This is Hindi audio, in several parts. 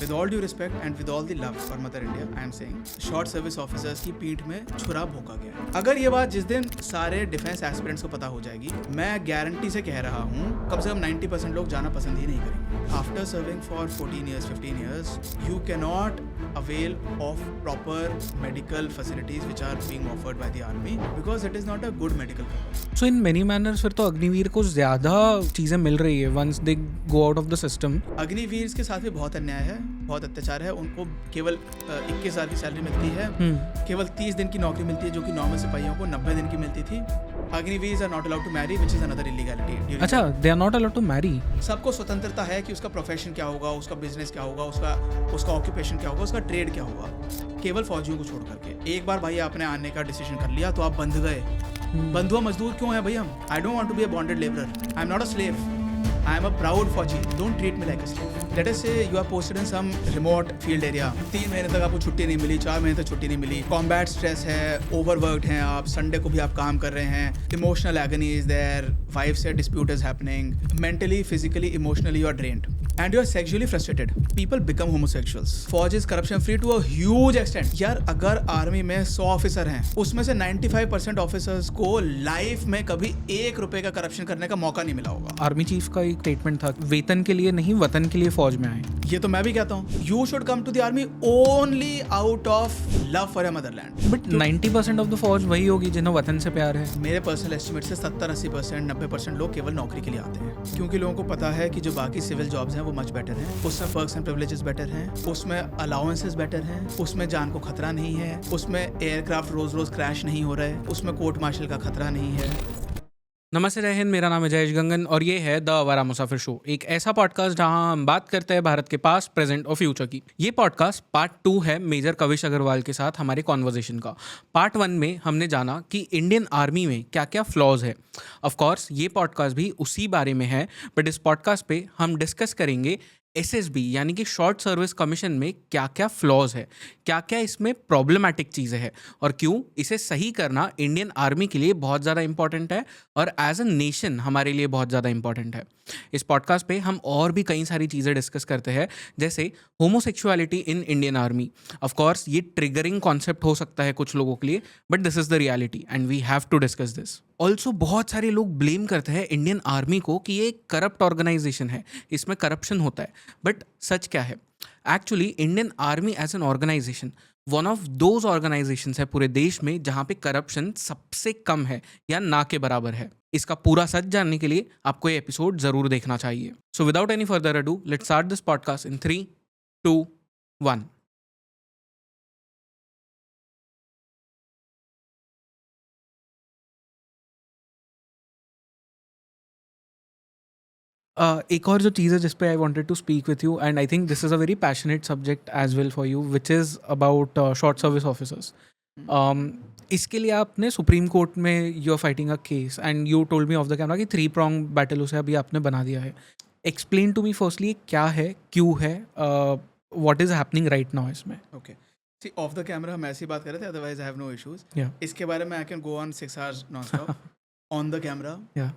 With all due respect and with all the love for mother India, I am saying short service officers की पीठ में छुरा भोंका गया है। अगर ये बात जिस दिन सारे डिफेंस एस्पिरेंट्स को पता हो जाएगी, मैं गारंटी से कह रहा हूँ कम से कम 90% लोग जाना पसंद ही नहीं करेंगे। After serving for 14 years 15 years you cannot avail of proper medical facilities which are being offered by the army because it is not a good medical cover. So in many manners फिर तो अग्निवीर को ज़्यादा चीज़ें मिल रही है once they go out of the system. Agniveer के साथ भी बहुत अन्याय है, बहुत अत्याचार है। उनको केवल 21,000 की सैलरी मिलती है, केवल 30 दिन की नौकरी मिलती है जो कि नॉर्मल सिपाहियों को 90 दिन की मिलती थी। Agniveer are not allowed to marry which is another illegality. अच्छा, they are not allowed to marry. सबको स्वतंत्रता है कि उसका प्रोफेशन क्या होगा, उसका बिजनेस क्या होगा, उसका ऑक्यूपेशन क्या होगा, उसका ट्रेड क्या होगा, केवल फौजियों को छोड़ करके। एक बार भाई आपने आने का डिसीजन कर लिया तो आप बंध गए। बंधुआ मजदूर क्यों है भाई हम? I don't want to be a bonded labourer, I am not a slave, I am a proud Fauji. Don't treat me like a slave. Let us say you are posted in some remote field area. 3 महीने तक आपको छुट्टी नहीं मिली, 4 महीने तक छुट्टी नहीं मिली, कॉम्बैट स्ट्रेस है, ओवरवर्क्ड हैं आप, संडे को भी आप काम कर रहे हैं, emotional agony is there, wife से dispute is happening, mentally physically emotionally you are drained and you are sexually frustrated. People become homosexuals. फौज is corruption free to a huge extent. यार अगर आर्मी में 100 ऑफिसर हैं, उसमें से 95% ऑफिसर्स को लाइफ में कभी 1 रुपए का करप्शन करने का मौका नहीं मिला होगा। आर्मी चीफ का एक स्टेटमेंट था, वेतन के लिए नहीं वतन के लिए फौज में आए। ये तो मैं भी कहता हूँ, you should come to the army only out of love for your motherland. But 90% of the फौज वही होगी जिन्हें वतन से प्यार है। मेरे पर्सनल एस्टिमेट से 70-80% 90% लोग केवल नौकरी के लिए आते हैं, क्योंकि लोगों को पता है कि जो बाकी सिविल जॉब्स हैं वो मच बेटर हैं, उसमें पर्क्स एंड प्रिविलेजेस बेटर हैं, उसमें अलाउंसेस बेटर हैं, उसमें जान को खतरा नहीं है, उसमें एयरक्राफ्ट रोज रोज क्रैश नहीं हो रहे, उसमें कोर्ट मार्शल का खतरा नहीं है। नमस्ते जय हिंद, मेरा नाम है जयेश गंगन और ये है द आवारा मुसाफिर शो, एक ऐसा पॉडकास्ट जहां हम बात करते हैं भारत के पास्ट, प्रेजेंट और फ्यूचर की। ये पॉडकास्ट पार्ट 2 है मेजर कविश अग्रवाल के साथ हमारे कॉन्वर्जेशन का। पार्ट 1 में हमने जाना कि इंडियन आर्मी में क्या क्या फ्लॉज है। ऑफ कोर्स ये पॉडकास्ट भी उसी बारे में है, बट इस पॉडकास्ट पे हम डिस्कस करेंगे एसएसबी यानी कि शॉर्ट सर्विस कमीशन में क्या क्या फ्लॉज है, क्या क्या इसमें प्रॉब्लमैटिक चीज़ें हैं और क्यों इसे सही करना इंडियन आर्मी के लिए बहुत ज़्यादा इंपॉर्टेंट है और एज अ नेशन हमारे लिए बहुत ज़्यादा इंपॉर्टेंट है। इस पॉडकास्ट पे हम और भी कई सारी चीज़ें डिस्कस करते हैं, जैसे homosexuality in Indian army. Of course ये ट्रिगरिंग कॉन्सेप्ट हो सकता है कुछ लोगों के लिए, but this is the reality and we have to discuss this. Also बहुत सारे लोग ब्लेम करते हैं इंडियन आर्मी को कि ये एक करप्ट ऑर्गेनाइजेशन है, इसमें करप्शन होता है, बट सच क्या है? Actually Indian army as an organisation one of those organisations है पूरे देश में जहाँ पे करप्शन सबसे कम है या ना के बराबर है। इसका पूरा सच जानने के लिए आपको ये एपिसोड जरूर देखना चाहिए। So without any further ado, let's start this podcast in 3, 2, 1। एक और जो चीज़ है जिस पे I wanted to speak with you, and I think this is a very passionate subject as well for you, which is about short service officers. इसके लिए आपने सुप्रीम कोर्ट में you are fighting a case and you told me off the camera कि 3 prong बैटल उसे अभी आपने बना दिया है। एक्सप्लेन टू मी फर्स्टली क्या है, क्यों है, what is happening right now इसमें। Okay, see off the camera हम ऐसी बात कर रहे थे, otherwise I have no issues. या इसके बारे में I can go on 6 hours non stop on the camera. या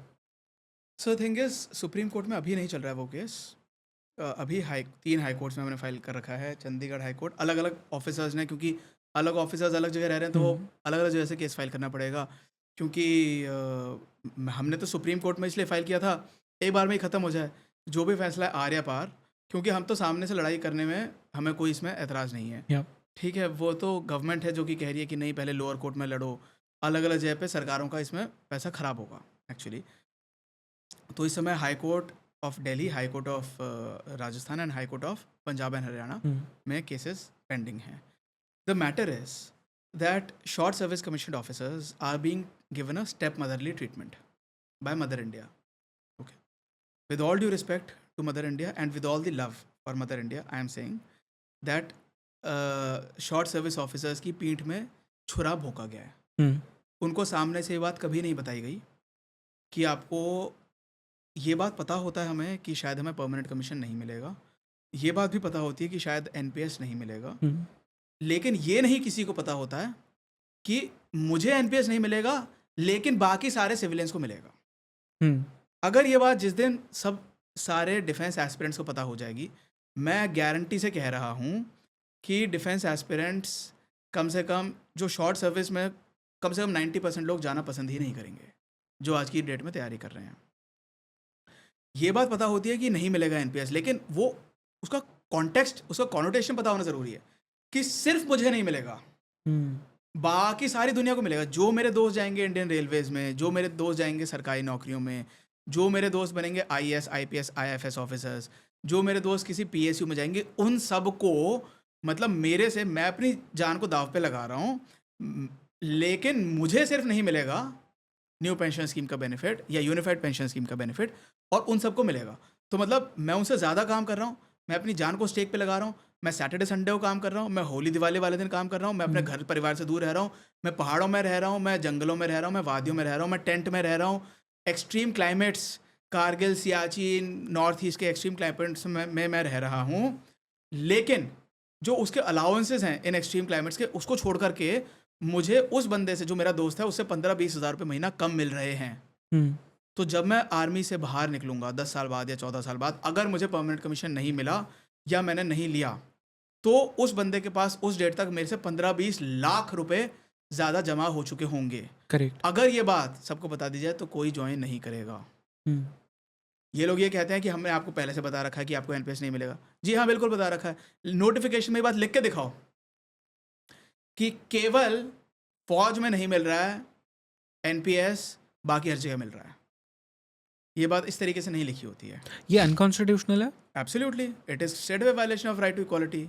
so thing is, supreme court में अभी नहीं चल रहा है वो केस। अभी 3 हाई कोर्ट्स में हमने फाइल कर रखा है। चंडीगढ़ हाई कोर्ट, अलग अलग ऑफिसर्स ने, क्योंकि अलग ऑफिसर्स अलग जगह रह रहे हैं तो अलग अलग जगह से केस फाइल करना पड़ेगा। क्योंकि हमने तो सुप्रीम कोर्ट में इसलिए फाइल किया था एक बार में ही ख़त्म हो जाए जो भी फैसला है आर्या पार, क्योंकि हम तो सामने से लड़ाई करने में हमें कोई इसमें एतराज़ नहीं है। या ठीक है, वो तो गवर्नमेंट है जो कि कह रही है कि नहीं पहले लोअर कोर्ट में लड़ो। अलग अलग जगह पे सरकारों का इसमें पैसा ख़राब होगा एक्चुअली। तो इस समय high court of Delhi, high court of Rajasthan and high court of Punjab and Haryana में केसेस पेंडिंग हैं। The matter is that short service commission officers are being given a step motherly treatment by mother India. Okay, with all due respect to mother India and with all the love for mother India, I am saying that short service officers की पीठ में छुरा भोंका गया है। उनको सामने से ये बात कभी नहीं बताई गई कि आपको ये बात पता होता है हमें कि शायद हमें परमानेंट कमीशन नहीं मिलेगा, ये बात भी पता होती है कि शायद एनपीएस नहीं मिलेगा, लेकिन ये नहीं किसी को पता होता है कि मुझे एनपीएस नहीं मिलेगा लेकिन बाकी सारे सिविलियंस को मिलेगा। अगर ये बात जिस दिन सब सारे डिफेंस एस्पिरेंट्स को पता हो जाएगी, मैं गारंटी से कह रहा हूँ कि डिफेंस एस्पिरेंट्स कम से कम जो शॉर्ट सर्विस में कम से कम 90% लोग जाना पसंद ही नहीं करेंगे, जो आज की डेट में तैयारी कर रहे हैं। ये बात पता होती है कि नहीं मिलेगा एनपीएस, लेकिन वो उसका कॉन्टेक्स्ट, उसका कॉनोटेशन पता होना ज़रूरी है कि सिर्फ मुझे नहीं मिलेगा, बाकी सारी दुनिया को मिलेगा। जो मेरे दोस्त जाएंगे इंडियन रेलवेज में, जो मेरे दोस्त जाएंगे सरकारी नौकरियों में, जो मेरे दोस्त बनेंगे आईएएस आईपीएस आईएफएस ऑफिसर्स, जो मेरे दोस्त किसी पीएसयू में जाएंगे, उन सब को मतलब मेरे से, मैं अपनी जान को दाव पे लगा रहा हूँ, लेकिन मुझे सिर्फ नहीं मिलेगा न्यू पेंशन स्कीम का बेनिफिट या यूनिफाइड पेंशन स्कीम का बेनिफिट, और उन सबको मिलेगा। तो मतलब मैं उनसे ज़्यादा काम कर रहा हूँ, मैं अपनी जान को स्टेक पे लगा रहा हूँ, मैं सैटरडे संडे को काम कर रहा हूँ, मैं होली दिवाली वाले दिन काम कर रहा हूँ, मैं अपने घर परिवार से दूर रह रहा हूँ, मैं पहाड़ों में रह रहा हूँ, मैं जंगलों में रह रहा हूँ, मैं वादियों में रह रहा हूँ, मैं टेंट में रह रहा हूँ, extreme climates, Kargil, Siachen, north east के एक्सट्रीम क्लाइमेट्स में मैं रह रहा हूँ, लेकिन जो उसके अलाउंसेस हैं इन एक्सट्रीम क्लाइमेट्स के, उसको छोड़ करके मुझे उस बंदे से, जो मेरा दोस्त है, उससे 15-20 हज़ार रुपये महीना कम मिल रहे हैं। तो जब मैं आर्मी से बाहर निकलूंगा 10 साल बाद या 14 साल बाद, अगर मुझे परमानेंट कमीशन नहीं मिला या मैंने नहीं लिया, तो उस बंदे के पास उस डेट तक मेरे से 15-20 लाख रुपए ज़्यादा जमा हो चुके होंगे। करेक्ट। अगर ये बात सबको बता दी जाए तो कोई ज्वाइन नहीं करेगा। ये लोग ये कहते हैं कि हमने आपको पहले से बता रखा है कि आपको एनपीएस नहीं मिलेगा। जी हाँ, बिल्कुल बता रखा है। नोटिफिकेशन में ये बात लिख के दिखाओ कि केवल फौज में नहीं मिल रहा है एनपीएस, बाकी हर जगह मिल रहा है। ये बात इस तरीके से नहीं लिखी होती है। ये अनकॉन्स्टिट्यूशनल है। Absolutely, it is straight way violation of right to equality.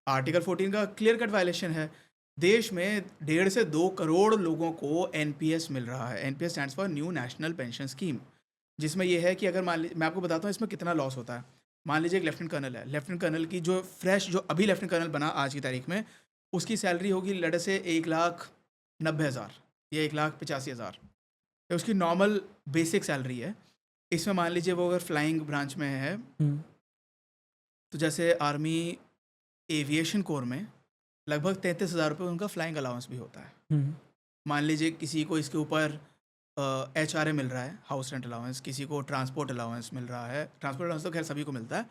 Article 14 का क्लियर कट वायलेशन है। देश में 1.5 से 2 करोड़ लोगों को एनपीएस मिल रहा है। NPS stands for new national pension scheme, जिसमें यह है कि अगर मान लीजिए, मैं आपको बताता हूँ इसमें कितना लॉस होता है। मान लीजिए एक लेफ्टिनेंट कर्नल है, लेफ्टिनेंट कर्नल की जो फ्रेश, जो अभी लेफ्टिनेंट कर्नल बना आज की तारीख में, उसकी सैलरी होगी लड़े से 1,90,000 या 1,85,000, उसकी नॉर्मल बेसिक सैलरी है। इसमें मान लीजिए वो अगर फ्लाइंग ब्रांच में है, तो जैसे आर्मी एविएशन कोर में लगभग 33,000 रुपये उनका फ्लाइंग अलाउंस भी होता है। मान लीजिए किसी को इसके ऊपर HRA मिल रहा है, हाउस रेंट अलाउंस, किसी को ट्रांसपोर्ट अलाउंस मिल रहा है। ट्रांसपोर्ट अलाउंस तो खैर सभी को मिलता है।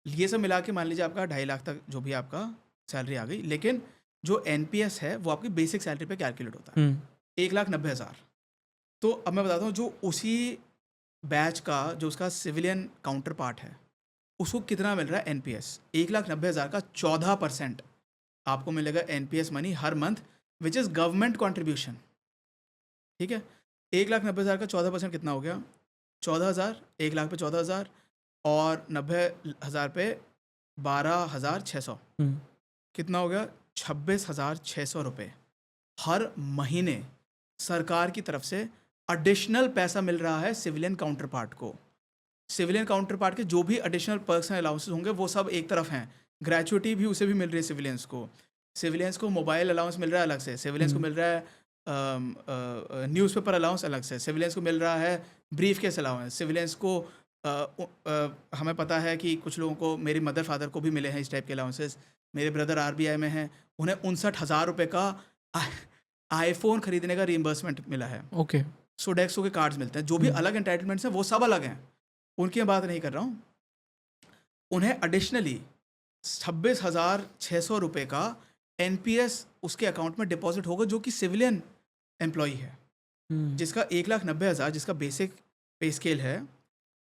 ये सब मिला के मान लीजिए आपका 2.5 लाख तक जो भी आपका सैलरी आ गई, लेकिन जो एनपीएस है वो आपकी बेसिक सैलरी पे कैलकुलेट होता है, 1,90,000। तो अब मैं बताता हूँ, जो उसी बैच का जो उसका सिविलियन काउंटर पार्ट है, उसको कितना मिल रहा है एनपीएस? 1,90,000 का 14% आपको मिलेगा NPS money her month, which is government contribution. ठीक है, 1,90,000 का 14% कितना हो गया? 14,000। 1 लाख पे 14,000 और 90,000 पे 12,600, कितना हो गया? 26,600 रुपये हर महीने सरकार की तरफ से एडिशनल पैसा मिल रहा है सिविलियन काउंटर पार्ट को। सिविलियन काउंटर पार्ट के जो भी एडिशनल पर्क्स एंड अलाउंसेस होंगे वो सब एक तरफ हैं। ग्रेचुइटी भी उसे भी मिल रही है सिविलियंस को। सिविलियंस को मोबाइल अलाउंस मिल रहा है अलग से, सिविलियंस को मिल रहा है न्यूज़पेपर अलाउंस अलग से, सिविलियंस को मिल रहा है ब्रीफ केस अलाउंस, सिविलियंस को हमें पता है कि कुछ लोगों को, मेरी मदर फादर को भी मिले हैं इस टाइप के अलाउंसेस। मेरे ब्रदर आरबीआई में हैं, उन्हें 59,000 रुपये का आईफोन खरीदने का रीइंबर्समेंट मिला है। ओके। सोडेक्सो के कार्ड्स मिलते हैं। जो भी अलग एंटाइटलमेंट्स हैं वो सब अलग हैं, उनकी मैं बात नहीं कर रहा हूँ। उन्हें एडिशनली 26,600 रुपये का एनपीएस उसके अकाउंट में डिपॉजिट होगा, जो कि सिविलियन एम्प्लॉई है, जिसका 1,90,000 जिसका बेसिक पे स्केल है,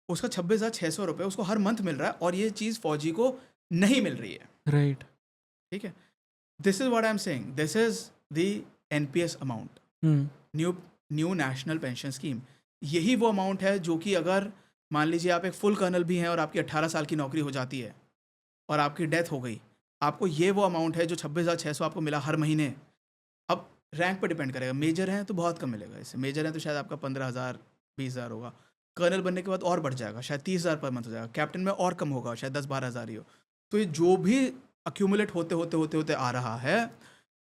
उसका 26,600 रुपये उसको हर मंथ मिल रहा है, और ये चीज़ फौजी को नहीं मिल रही है। राइट। ठीक है, this is what I am saying, this is the NPS amount, new national pension scheme. यही वो अमाउंट है जो कि अगर मान लीजिए आप एक फुल कर्नल भी हैं और आपकी 18 साल की नौकरी हो जाती है और आपकी डेथ हो गई, आपको ये वो अमाउंट है जो 26,600 आपको मिला हर महीने। अब रैंक पर डिपेंड करेगा, मेजर हैं तो बहुत कम मिलेगा इससे, मेजर हैं तो शायद आपका 15,000 20,000 होगा, कर्नल बनने के बाद और बढ़ जाएगा, शायद 30,000 पर मंथ हो जाएगा, कैप्टन में और कम होगा, शायद 10-12,000 ही हो। तो ये जो भी अक्यूमुलेट होते होते होते होते आ रहा है,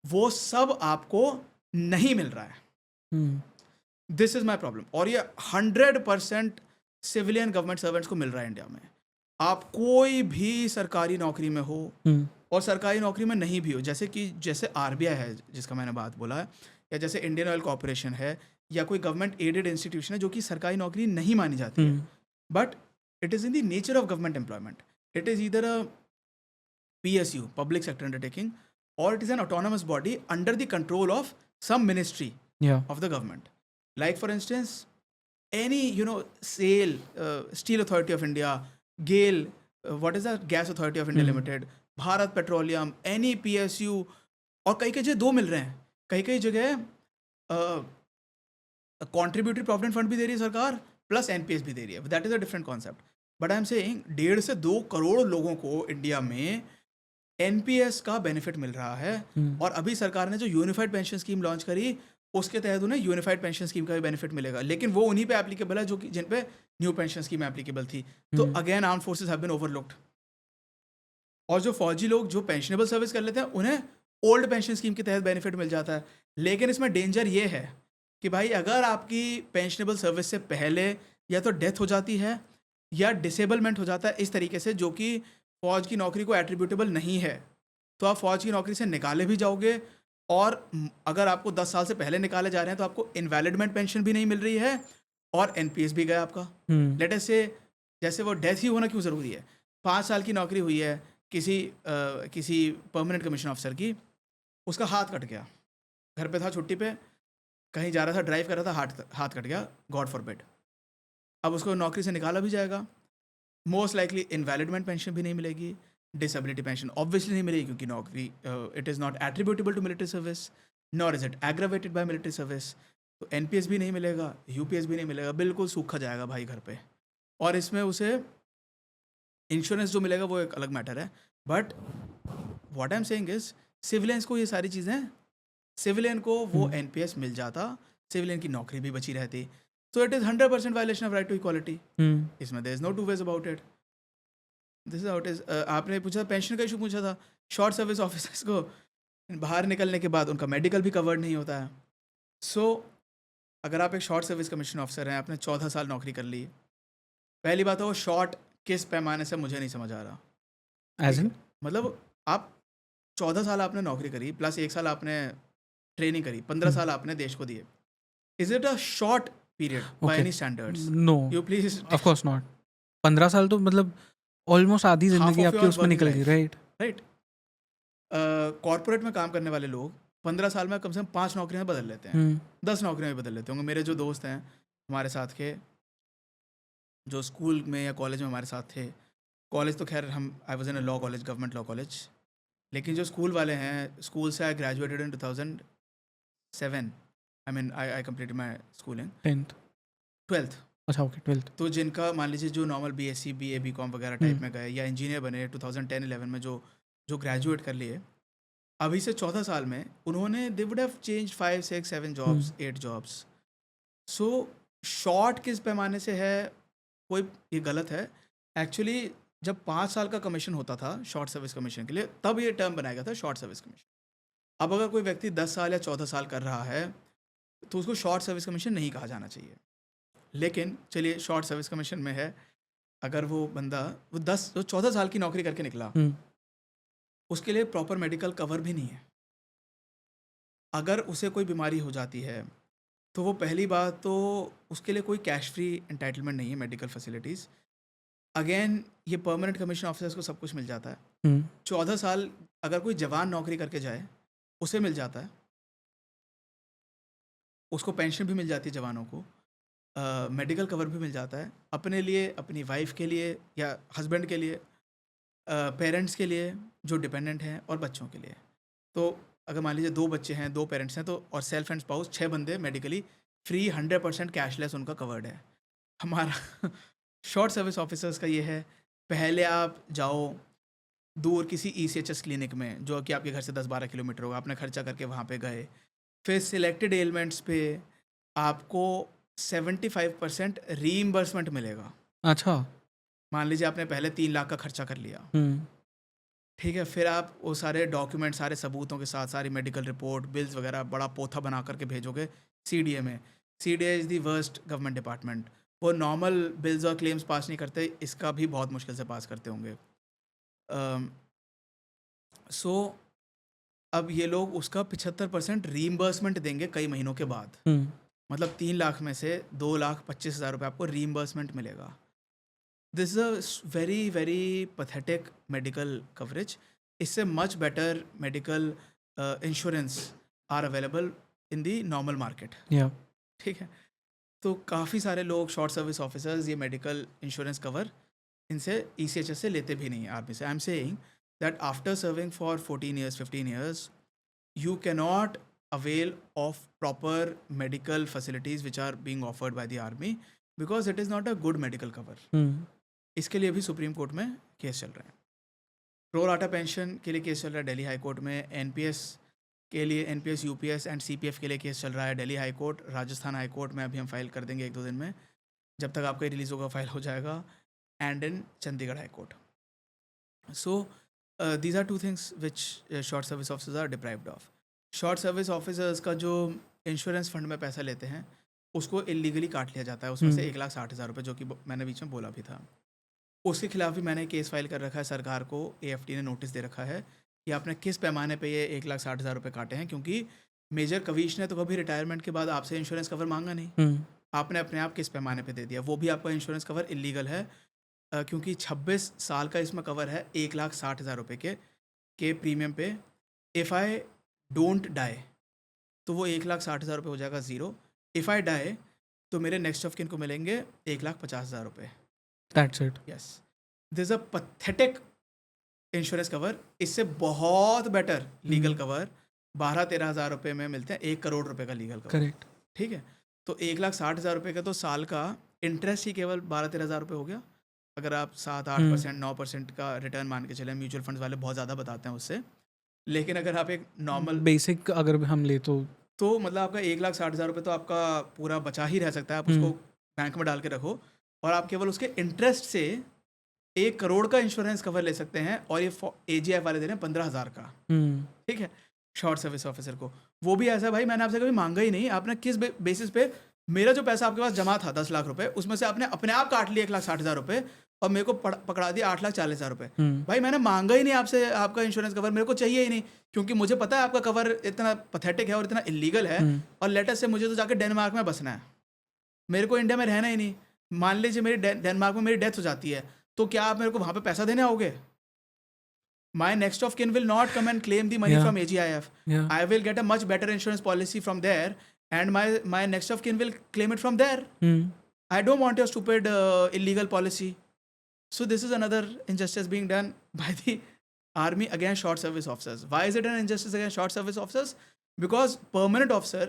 वो सब आपको नहीं मिल रहा है। This is my problem. और ये 100% सिविलियन गवर्नमेंट सर्वेंट्स को मिल रहा है इंडिया में। आप कोई भी सरकारी नौकरी में हो और सरकारी नौकरी में नहीं भी हो, जैसे आरबीआई है जिसका मैंने बात बोला है, या जैसे इंडियन ऑयल कॉर्पोरेशन है, या कोई गवर्नमेंट एडेड इंस्टीट्यूशन है जो कि सरकारी नौकरी नहीं मानी जाती है, but it is in the nature of government employment. It is either a PSU, public sector undertaking, or it is an autonomous body under the control of some ministry Yeah. of the government. Like for instance, any SAIL, Steel Authority of India, GAIL, what is that, Gas Authority of India Limited, Bharat petroleum, any PSU, और कई कई जगह दो मिल रहे हैं, कई कई जगह कॉन्ट्रीब्यूटरी प्रोविडेंट फंड भी दे रही है सरकार, प्लस एनपीएस भी दे रही है. That is a different concept. But I am saying 1.5 से 2 करोड़ लोगों को इंडिया में एनपीएस का बेनिफिट मिल रहा है. और अभी सरकार ने जो यूनिफाइड पेंशन स्कीम लॉन्च करी, उसके तहत उन्हें यूनिफाइड पेंशन स्कीम का भी बेनिफिट मिलेगा, लेकिन वो उन्हीं पे एप्लीकेबल है जो कि जिन पे न्यू पेंशन स्कीम एप्लीकेबल थी. तो again armed forces have been overlooked. और जो फौजी लोग जो पेंशनेबल सर्विस कर लेते हैं, उन्हें ओल्ड पेंशन स्कीम के तहत बेनिफिट मिल जाता है. लेकिन इसमें डेंजर ये है कि भाई अगर आपकी पेंशनेबल सर्विस से पहले या तो डेथ हो जाती है या डिसेबलमेंट हो जाता है इस तरीके से जो कि फ़ौज की नौकरी को एट्रीब्यूटेबल नहीं है, तो आप फ़ौज की नौकरी से निकाले भी जाओगे. और अगर आपको 10 साल से पहले निकाले जा रहे हैं तो आपको इनवैलिडमेंट पेंशन भी नहीं मिल रही है और एनपीएस भी गया आपका. लेट अस से जैसे वो डेथ ही होना क्यों ज़रूरी है. 5 साल की नौकरी हुई है किसी परमानेंट कमीशन ऑफिसर की, उसका हाथ कट गया, घर पे था छुट्टी पे, कहीं जा रहा था, ड्राइव कर रहा था, हाथ कट गया, गॉड फॉरबिड. अब उसको नौकरी से निकाला भी जाएगा. मोस्ट लाइकली इनवैलिडमेंट पेंशन भी नहीं मिलेगी, डिसेबिलिटी पेंशन ऑब्वियसली नहीं मिलेगी, क्योंकि नौकरी it is not attributable to military service, nor is it aggravated by military service. तो एनपीएस भी नहीं मिलेगा, यूपीएस भी नहीं मिलेगा, बिल्कुल सूखा जाएगा भाई घर पे. और इसमें उसे इंश्योरेंस जो मिलेगा वो एक अलग मैटर है. But what I am saying is civilians को ये सारी चीज़ें, सिविलियन को वो एनपीएस मिल जाता, सिविलियन की नौकरी भी बची रहती. So it is 100% violation of right to equality. इसमें there is no two ways about it. This is how it is. आपने पूछा पेंशन का इशू पूछा था. शॉर्ट सर्विस ऑफिसर्स को बाहर निकलने के बाद उनका मेडिकल भी कवर्ड नहीं होता है. सो अगर आप एक शॉर्ट सर्विस कमीशन ऑफिसर हैं, आपने 14 साल नौकरी कर ली, पहली बात है वो शॉर्ट किस पैमाने से मुझे नहीं समझ आ रहा. एज इन मतलब आप 14 साल आपने नौकरी करी, प्लस 1 साल आपने ट्रेनिंग करी, 15 साल आपने देश को दिए. Is it a short period by any standards? No, you please. Of course not. 15 साल तो मतलब ऑलमोस्ट आधी जिंदगी आपकी उसमें निकल गई. राइट. कॉर्पोरेट में काम करने वाले लोग 15 साल में कम से कम 5 नौकरियां बदल लेते हैं, 10 नौकरियां भी बदल लेते होंगे. मेरे जो दोस्त हैं हमारे साथ के, जो स्कूल में या कॉलेज में हमारे साथ थे, कॉलेज तो खैर हम I was in a law college, government law college, लेकिन जो स्कूल वाले हैं, स्कूल से I graduated in 2007. I mean I completed my schooling 12th. अच्छा, ओके, 12th. तो जिनका मान लीजिए जो नॉर्मल बीएससी, बीए, बीकॉम वगैरह टाइप में गए या इंजीनियर बने 2010-11 में, जो ग्रेजुएट कर लिए, अभी से 14 साल में उन्होंने they would have change 5, 6, 7 jobs, 8 jobs. So short किस पैमाने से है, कोई ये गलत है. एक्चुअली जब 5 साल का कमीशन होता था शॉर्ट सर्विस कमीशन के लिए, तब ये टर्म बनाया गया था शॉर्ट सर्विस कमीशन. अब अगर कोई व्यक्ति 10 साल या 14 साल कर रहा है तो उसको शॉर्ट सर्विस कमीशन नहीं कहा जाना चाहिए. लेकिन चलिए शॉर्ट सर्विस कमीशन में है, अगर वो बंदा वो 14 साल की नौकरी करके निकला, उसके लिए प्रॉपर मेडिकल कवर भी नहीं है. अगर उसे कोई बीमारी हो जाती है तो वो पहली बात तो उसके लिए कोई कैश फ्री एंटाइटलमेंट नहीं है मेडिकल फैसिलिटीज़. अगेन ये परमानेंट कमीशन ऑफिसर्स को सब कुछ मिल जाता है. 14 साल अगर कोई जवान नौकरी करके जाए उसे मिल जाता है, उसको पेंशन भी मिल जाती है जवानों को, मेडिकल कवर भी मिल जाता है, अपने लिए, अपनी वाइफ के लिए या हस्बैंड के लिए, पेरेंट्स के लिए जो डिपेंडेंट हैं, और बच्चों के लिए. तो अगर मान लीजिए 2 बच्चे हैं, 2 पेरेंट्स हैं, तो और सेल्फ एंड स्पाउस 6 बंदे मेडिकली फ्री, 100% कैशलेस उनका कवर्ड है. हमारा शॉर्ट सर्विस ऑफिसर्स का ये है, पहले आप जाओ दूर किसी ECHS क्लिनिक में जो कि आपके घर से 10-12 किलोमीटर होगा, आपने खर्चा करके वहाँ पे गए, फिर सिलेक्टेड एलिमेंट्स पे आपको 75% रीइंबर्समेंट मिलेगा. अच्छा. मान लीजिए आपने पहले 3 लाख का खर्चा कर लिया, ठीक है, फिर आप वो सारे डॉक्यूमेंट, सारे सबूतों के साथ, सारी मेडिकल रिपोर्ट, बिल्स वगैरह बड़ा पोथा बना करके भेजोगे CDA में. CDA is the worst government department. वो नॉर्मल बिल्स और क्लेम्स पास नहीं करते, इसका भी बहुत मुश्किल से पास करते होंगे. सो अब ये लोग उसका 75% रीइंबर्समेंट देंगे कई महीनों के बाद. मतलब 3 लाख में से 2,25,000 रुपये आपको रीइंबर्समेंट मिलेगा. This is a very very pathetic medical coverage इससे much better medical insurance are available in the normal market, या ठीक है। तो काफ़ी सारे लोग शॉर्ट सर्विस ऑफिसर्स ये मेडिकल इंश्योरेंस कवर इनसे ECHS से लेते भी नहीं आर्मी से। I am saying that after serving for 14 years 15 years you cannot avail of proper medical facilities which are being offered by the army because it is not a good medical cover. इसके लिए भी सुप्रीम कोर्ट में केस चल रहा है। प्रो राटा पेंशन के लिए केस चल रहा है दिल्ली हाई कोर्ट में। NPS के लिए NPS UPS एंड CPF के लिए केस चल रहा है Delhi high court, Rajasthan high court में अभी हम फाइल कर देंगे 1-2 दिन में, जब तक आपका रिलीज़ होगा फाइल हो जाएगा, and in Chandigarh high court. So these are two things which short service officers are deprived of. Short service officers का जो इंश्योरेंस फंड में पैसा लेते हैं उसको इलीगली काट लिया जाता है, उसमें से 1,60,000 रुपये, जो कि मैंने बीच में बोला भी था। उसके खिलाफ भी मैंने केस फाइल कर रखा है सरकार को। AFT ने नोटिस दे रखा है कि आपने किस पैमाने पे ये 1,60,000 रुपये काटे हैं, क्योंकि मेजर कवीश ने तो कभी रिटायरमेंट के बाद आपसे इंश्योरेंस कवर मांगा नहीं, आपने अपने आप किस पैमाने पे दे दिया। वो भी आपका इंश्योरेंस कवर इलीगल है, क्योंकि 26 साल का इसमें कवर है 1,60,000 रुपये के प्रीमियम पे। इफ़ आई डोंट डाई तो वो 1,60,000 रुपये हो जाएगा ज़ीरो। इफ़ आई डाई तो मेरे नेक्स्ट ऑफ किन को मिलेंगे 1,50,000 रुपये। That's it. Yes, this is a pathetic insurance cover. इससे बहुत बेटर लीगल कवर 12-13 हज़ार रुपये में मिलते हैं, 1 करोड़ रुपये का लीगल कवर। करेक्ट। ठीक है, तो 1,60,000 रुपये का तो साल का इंटरेस्ट ही केवल 12-13 हज़ार रुपये हो गया। अगर आप 7-8% 9% का रिटर्न मान के चलें, म्यूचुअल फंड्स वाले बहुत ज़्यादा बताते हैं उससे, लेकिन अगर आप एक नॉर्मल बेसिक अगर हम ले तो मतलब आपका 1,60,000 रुपये तो आपका पूरा बचा ही रह सकता है। आप उसको बैंक में डाल के रखो और आप केवल उसके इंटरेस्ट से 1 करोड़ का इंश्योरेंस कवर ले सकते हैं, और ये AGI वाले दे रहे हैं 15,000 का। ठीक है, शॉर्ट सर्विस ऑफिसर को। वो भी ऐसा, भाई मैंने आपसे कभी मांगा ही नहीं, आपने किस बेसिस पे मेरा जो पैसा आपके पास जमा था 10 लाख रुपए, उसमें से आपने अपने आप काट लिया 1,60,000 रुपये और मेरे को पकड़ा दिया 8,40,000 रुपये। भाई मैंने मांगा ही नहीं आपसे आपका इंश्योरेंस कवर, मेरे को चाहिए ही नहीं, क्योंकि मुझे पता है आपका कवर इतना पैथेटिक है और इतना इलीगल है। और लेटर से मुझे तो जाकर डेनमार्क में बसना है, मेरे को इंडिया में रहना ही नहीं। मान लीजिए मेरी डेनमार्क में मेरी डेथ हो जाती है, तो क्या आप मेरे को वहाँ पे पैसा देने आओगे? My next of kin will not come and claim the money from AGIF. I will get a much better insurance policy from there, and my next of kin will claim it from there. I don't want your stupid illegal policy. So this is another injustice being done by the army against short service officers. Why is it an injustice against short service officers? Because permanent officer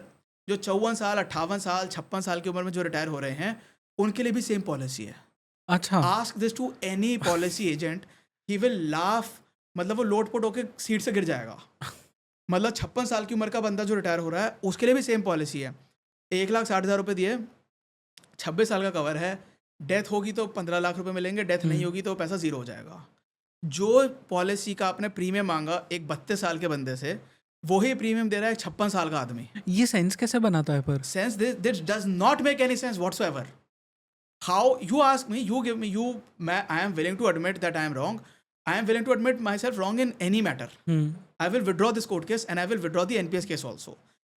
जो 54 साल 58 साल 56 साल की उम्र में जो रिटायर हो रहे हैं, उनके लिए भी सेम पॉलिसी है। अच्छा, ask this to any policy agent, he will laugh, मतलब वो लोटपोट होकर सीट से गिर जाएगा। मतलब 56 साल की उम्र का बंदा जो रिटायर हो रहा है, उसके लिए भी सेम पॉलिसी है। 1,60,000 रुपये दिए, 26 साल का कवर है, डेथ होगी तो 15 लाख रुपए मिलेंगे, डेथ नहीं होगी तो पैसा ज़ीरो हो जाएगा। जो पॉलिसी का आपने प्रीमियम मांगा एक 32 साल के बंदे से, वही प्रीमियम दे रहा है 56 साल का आदमी। ये सेंस कैसे बनाता है? पर sense this does not make any sense whatsoever. How you ask me, you give me, I am willing to admit that I am wrong. I am willing to admit myself wrong in any matter. I will withdraw this court case and I will withdraw the NPS case also.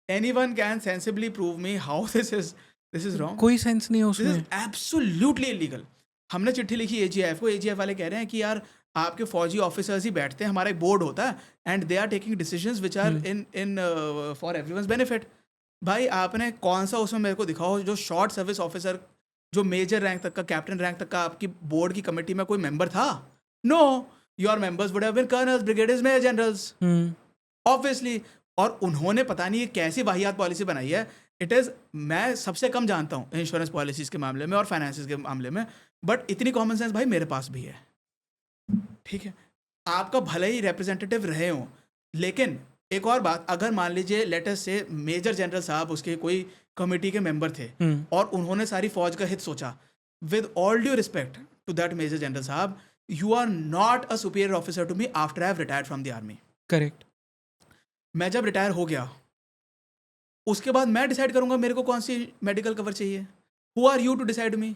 Anyone can sensibly prove me how this is wrong. कोई सेंस नहीं है उसमें. This is absolutely illegal. हमने चिट्ठी लिखी AGIF को, AGIF वाले कह रहे हैं कि यार आपके फौजी ऑफिसर्स ही बैठते हैं, हमारा एक बोर्ड होता है and they are taking decisions which are in for everyone's benefit. भाई आपने कौन सा उसमें मेरे को दिखाओ जो शॉर्ट सर्विस ऑफिसर जो मेजर रैंक तक का, कैप्टन रैंक तक का आपकी बोर्ड की कमेटी में कोई मेंबर था? No, your members would have been colonels, brigadiers, major generals. Obviously. और उन्होंने पता नहीं ये कैसी वाहियात पॉलिसी बनाई है. इट इज़, मैं सबसे कम जानता हूँ इंश्योरेंस पॉलिसीज़ के मामले में और फाइनेंसिस के मामले में, बट इतनी कॉमन सेंस भाई मेरे पास भी है. ठीक है, आपका भले ही रिप्रेजेंटेटिव रहे हों, लेकिन एक और बात, अगर मान लीजिए लेटर से मेजर जनरल साहब उसके कोई कमेटी के मेंबर थे और उन्होंने सारी फौज का हित सोचा, with all due respect to that major general साहब, you are not a superior officer to me after I have retired from the army. Correct. मैं जब रिटायर हो गया उसके बाद मैं डिसाइड करूंगा मेरे को कौन सी मेडिकल कवर चाहिए. Who are you to decide me?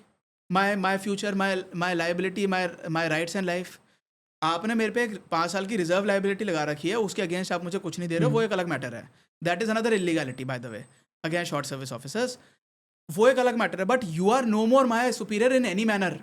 My future, my liability, my rights and life. आपने मेरे पे 5 साल की रिजर्व लाइबिलिटी लगा रखी है, उसके अगेंस्ट आप मुझे कुछ नहीं दे रहे हो, वो एक अलग मैटर है. That is another illegality by the way against short service officers. वो एक अलग मैटर है, but you are no more my superior in any manner.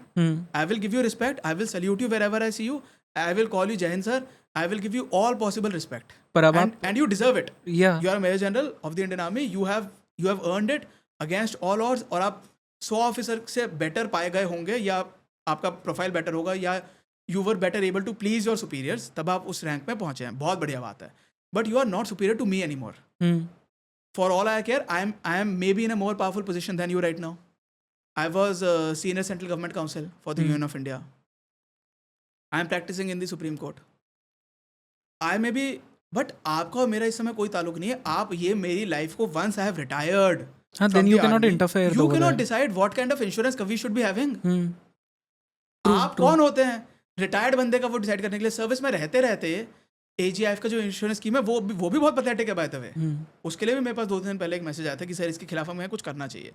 I will give you respect, I will salute you wherever I see you, I will call you Jai Hind sir. I will give you all possible respect. पर अब आप And you deserve it. या You are a Major General of the Indian Army. You have earned it against all odds. और आप 100 ऑफिसर से बेटर पाए गए होंगे, या आपका प्रोफाइल बेटर होगा, या you were better able to please your superiors, तब आप उस रैंक में पहुंचे हैं. बहुत बढ़िया बात है. But you are not superior to me any more. For all I care, I am maybe in a more powerful position than you right now. I was senior central government counsel for the Union of India. I am practicing in the Supreme Court. I may be, but आपका और मेरा इस समय कोई ताल्लुक नहीं है. आप ये मेरी लाइफ को once I have retired. हाँ, from then you the cannot army, interfere You over cannot there. decide what kind of insurance cover we should be having. True, आप true. कौन होते हैं रिटायर्ड बंदे का वो डिसाइड करने के लिए? सर्विस में रहते रहते AGIF का जो इंश्योरेंस स्कीम है वो भी बहुत पैथेटिक है बाय द वे. उसके लिए भी मेरे पास 2 दिन पहले एक मैसेज आया था कि सर इसके खिलाफ हमें कुछ करना चाहिए.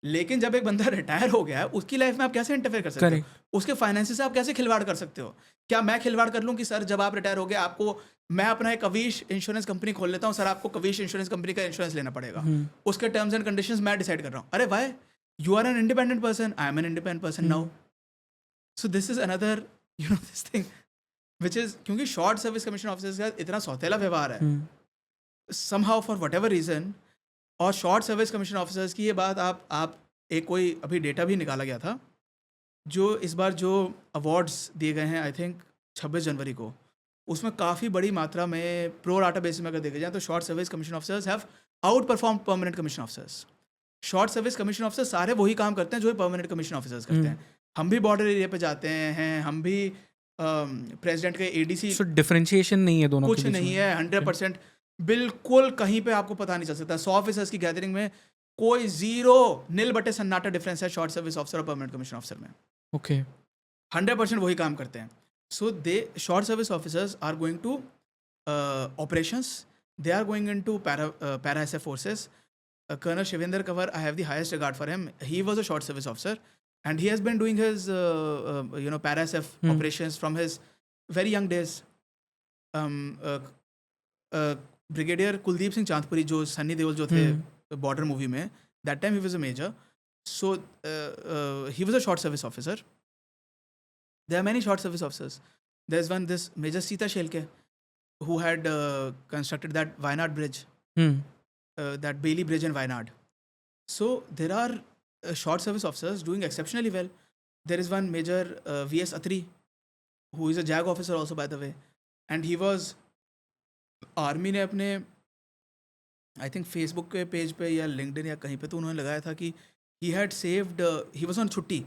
लेकिन जब एक बंदा रिटायर हो गया है, उसकी लाइफ में आप कैसे इंटरफेयर कर सकते Correct. हो? उसके फाइनेंसेस से आप कैसे खिलवाड़ कर सकते हो? क्या मैं खिलवाड़ कर लूँ कि सर जब आप रिटायर हो गए आपको, मैं अपना एक कविश इंश्योरेंस कंपनी खोल लेता हूँ, सर आपको कविश इंश्योरेंस कंपनी का इंश्योरेंस लेना पड़ेगा, उसके टर्म्स एंड कंडीशंस मैं डिसाइड कर रहा हूँ. अरे why? You are an independent person, I am an independent person now. So this is another this thing which is, क्योंकि शॉर्ट सर्विस कमीशन ऑफिसर्स का इतना सौतेला व्यवहार है somehow for whatever reason. और शॉर्ट सर्विस कमीशन ऑफिसर्स की ये बात आप एक कोई अभी डेटा भी निकाला गया था, जो इस बार जो अवार्ड्स दिए गए हैं आई थिंक 26 जनवरी को, उसमें काफ़ी बड़ी मात्रा में प्रो राटा बेसिस में अगर देखे जाए तो short service commission officers have out perform permanent commission officers. Short service commission officers सारे वही काम करते हैं जो परमानेंट कमीशन ऑफिसर्स करते हैं. हम भी बॉर्डर एरिया पे जाते हैं, हम भी प्रेसिडेंट के ADC, सो डिफरेंशिएशन नहीं है दोनों के कुछ बीच नहीं में. है. 100% बिल्कुल कहीं पे आपको पता नहीं चल सकता. 100 ऑफिसर्स की गैदरिंग में कोई 0 नील बटे सन्नाटा डिफरेंस है शॉर्ट सर्विस ऑफिसर और परमानेंट कमीशन ऑफिसर में. ओके 100% वही काम करते हैं. So they short service officers are going to operations, they are going into para SF forces. Colonel Shivendra Kanwar, I have the highest regard for him. He was a short service officer and he has been doing his para SF operations from his very young days. Brigadier Kuldeep Singh Chandpuri, जो सन्नी देओल जो थे बॉर्डर मूवी में, that time he was a major. So he was a short service officer. There are many short service officers. There's one, this Major Sita Shelke, who had constructed that Wayanad bridge. That Bailey Bridge in Wayanad. So there are short service officers doing exceptionally well. There is one Major VS Atri, who is a JAG officer also by the way, and he was army ने अपने आई थिंक फेसबुक के पेज पे या लिंक्डइन या कहीं पे तो उन्होंने लगाया था कि he had saved, he was on छुट्टी,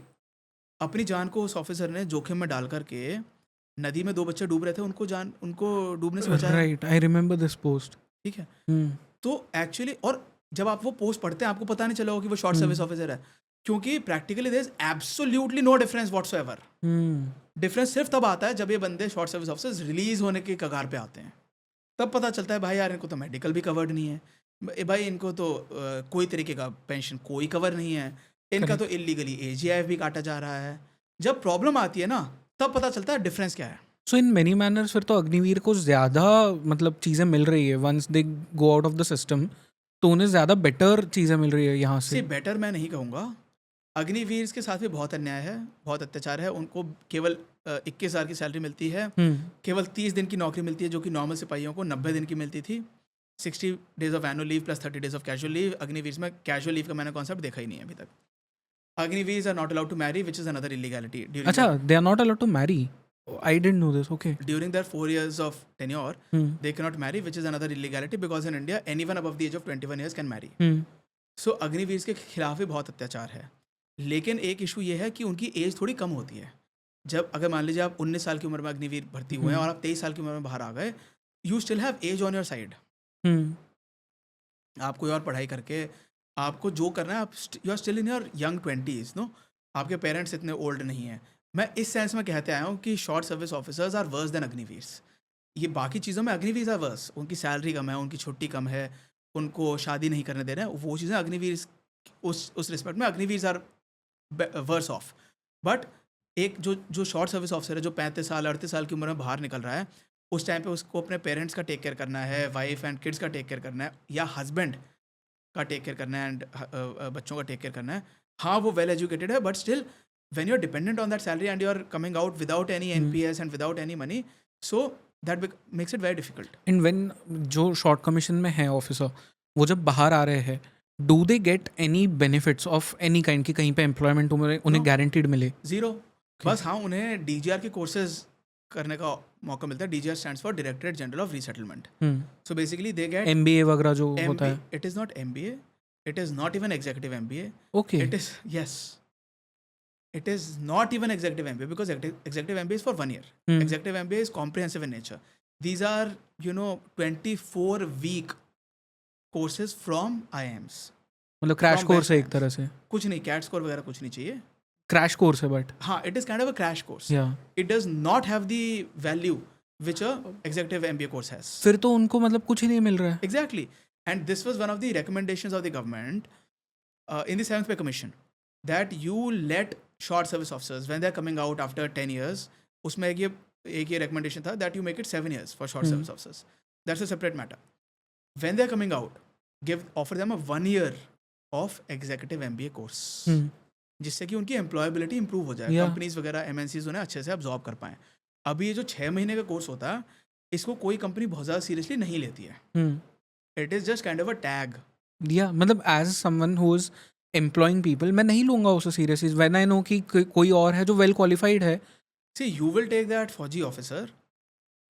अपनी जान को उस ऑफिसर ने जोखिम में डाल करके, नदी में 2 बच्चे डूब रहे थे, उनको डूबने से बचाया. Right, I remember this post. ठीक है. तो एक्चुअली, और जब आप वो पोस्ट पढ़ते हैं आपको पता नहीं चला होगा कि वो शॉर्ट सर्विस ऑफिसर है, क्योंकि practically there is absolutely no difference whatsoever. Difference सिर्फ तब आता है जब ये बंदे शॉर्ट सर्विस ऑफिसर्स रिलीज होने के कगार पे आते हैं, तब पता चलता है भाई यार इनको तो मेडिकल भी कवर्ड नहीं है, भाई इनको तो कोई तरीके का पेंशन कोई कवर नहीं है, इनका तो इलीगली AGIF भी काटा जा रहा है. जब प्रॉब्लम आती है ना तब पता चलता है डिफरेंस क्या है. सो इन मेनी मैनर्स फिर तो अग्निवीर को ज़्यादा मतलब चीज़ें मिल रही है once they go out of the system, तो उन्हें ज़्यादा बेटर चीज़ें मिल रही है यहाँ से. बेटर मैं नहीं कहूँगा. अग्निवीर के साथ भी बहुत अन्याय है, बहुत अत्याचार है. उनको केवल 21,000 की सैलरी मिलती है, केवल 30 दिन की नौकरी मिलती है, जो कि नॉर्मल सिपाहियों को 90 दिन की मिलती थी. 60 days of annual leave plus 30 days of casual leave. Agniveer में कैजुअल लीव का मैंने कॉन्सेप्ट देखा ही नहीं है अभी तक. Agniveer are not allowed to marry, which is another illegality. अच्छा, they are not allowed to marry. I didn't know this. Okay. During their 4 years of tenure, they cannot marry, which is another illegality because in India, anyone above the age of 21 years can marry. So Agniveer के खिलाफ भी बहुत अत्याचार है. लेकिन एक इशू ये है कि उनकी एज थोड़ी कम होती है. जब अगर मान लीजिए आप 19 साल की उम्र में अग्निवीर भर्ती हुए हैं और आप 23 साल की उम्र में बाहर आ गए, you still have age on your side. आप कोई और पढ़ाई करके आपको जो करना है, आप you are still in your young 20s. No, आपके पेरेंट्स इतने ओल्ड नहीं हैं. मैं इस सेंस में कहते आया हूँ कि short service officers are worse than Agniveers. ये बाकी चीज़ों में अग्निवीर आर वर्स. उनकी सैलरी कम है, उनकी छुट्टी कम है, उनको शादी नहीं करने दे रहे हैं, वो चीज़ें अग्निवीर उस रिस्पेक्ट में Agniveer are worse off. But एक जो शॉर्ट सर्विस ऑफिसर है जो 35 साल 38 साल की उम्र में बाहर निकल रहा है, उस टाइम पे उसको अपने पेरेंट्स का टेक केयर करना है, वाइफ एंड किड्स का टेक केयर करना है, या हस्बैंड का टेक केयर करना है एंड बच्चों का टेक केयर करना है. हाँ वो वेल एजुकेटेड है, but still when you're dependent on that salary and you're coming out without any NPS and without any money, so that makes it very difficult. And when जो शॉर्ट कमीशन में है ऑफिसर, वो जब बाहर आ रहे हैं, do they get any benefits of any kind की कहीं पे एम्प्लॉयमेंट उन्हें गारंटीड मिले? जीरो. बस हाँ, उन्हें DGR के कोर्सेज करने का मौका मिलता है. DGR stands for Directorate General of Resettlement. So basically they get MBA वगैरह जो होता है. It is not MBA. It is not even executive MBA. Okay. It is, yes. It is not even executive MBA because executive MBA is for 1 year. Executive MBA is comprehensive in nature. These are, 24-week courses from IIMs. मतलब क्रैश कोर्स है एक तरह से. कुछ नहीं, CAT score वगैरह कुछ नहीं चाहिए. क्रैश कोर्स है बट. हाँ, it is kind of a crash course. Yeah. It does not have the value which a executive MBA course has. फिर तो उनको मतलब कुछ ही नहीं मिल रहा है. Exactly. And this was one of the recommendations of the government in the 7th Pay Commission, that you let short service officers, when they're coming out after 10 years, उसमें एक ये recommendation था that you make it 7 years for short service officers. That's a separate matter. When they're coming out, offer them a 1 year of executive MBA course. जिससे कि उनकी एम्प्लॉयबिलिटी इंप्रूव हो जाए. कंपनीज वगैरह MNCs उन्हें अच्छे से अब्जॉर्ब कर पाएँ. अभी ये जो 6 महीने का कोर्स होता है, इसको कोई कंपनी बहुत ज़्यादा सीरियसली नहीं लेती है. It is just kind of a tag. या मतलब as someone who is employing people, मैं नहीं लूंगा उसे सीरियसली व्हेन आई नो कि कोई और है जो वेल क्वालिफाइड है. See you will take that फौजी ऑफिसर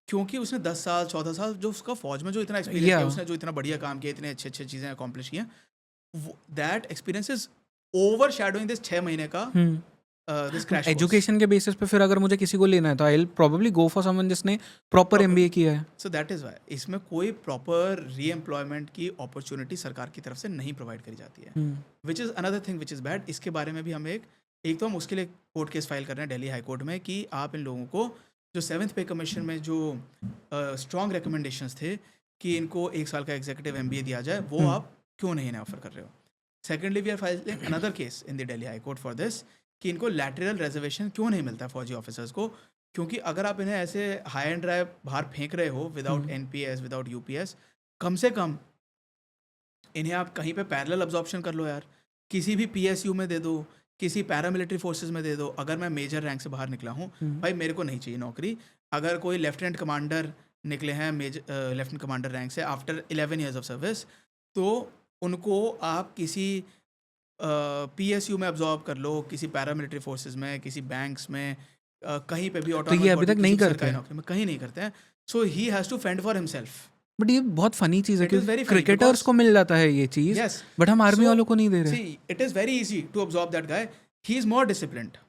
क्योंकि उसने 10 साल 14 साल जो उसका फौज में जो इतना एक्सपीरियंस है, उसने जो इतना बढ़िया काम किया, इतने अच्छे चीज़ें अकॉम्प्लिश की हैं, that experience is overshadowing this 6 महीने का दिस क्रैश. एजुकेशन के बेसिस पे फिर अगर मुझे किसी को लेना है तो I will probably go for someone जिसने प्रॉपर MBA किया है. सो दैट इज व्हाई इसमें कोई प्रॉपर री एम्प्लॉयमेंट की अपॉर्चुनिटी सरकार की तरफ से नहीं प्रोवाइड करी जाती है, which is another thing which is bad. इसके बारे में भी हम एक तो हम उसके लिए कोर्ट केस फाइल कर रहे हैं दिल्ली हाई कोर्ट में कि आप इन लोगों को जो 7th पे कमीशन में जो स्ट्रॉन्ग रिकमेंडेशंस थे कि इनको 1 साल का एग्जीक्यूटिव MBA दिया जाए, वो आप क्यों नहीं इन्हें ऑफर कर रहे हो. Secondly we are filing another case in the Delhi high court for this कि इनको लैटरल रिजर्वेशन क्यों नहीं मिलता फौजी ऑफिसर्स को, क्योंकि अगर आप इन्हें ऐसे हाई एंड ड्राइव बाहर फेंक रहे हो विदाउट NPS विदाउट UPS, कम से कम इन्हें आप कहीं पे पैरेलल अब्जॉर्प्शन कर लो यार. किसी भी PSU में दे दो, किसी पैरामिलिट्री फोर्सेज में दे दो. अगर मैं मेजर रैंक से बाहर निकला हूँ, भाई मेरे को नहीं चाहिए नौकरी. अगर कोई लेफ्टिनेंट कमांडर निकले हैं लेफ्टिनेंट कमांडर रैंक से आफ्टर 11 years ऑफ सर्विस, तो उनको आप किसी PSU में अब्जॉर्ब कर लो, किसी पैरामिलिट्री फोर्सेज में, किसी बैंक्स में, कहीं पे भी तो ये अभी तक नहीं करते हैं. नौकरी में कहीं नहीं करते हैं. So he has to fend for himself. But ये बहुत फनी चीज़ है It is कि very funny क्रिकेटर्स को मिल जाता है ये चीज़, Yes. बट हम आर्मी So, वालों को नहीं दे रहे. See, it is very easy to absorb that guy. He is more disciplined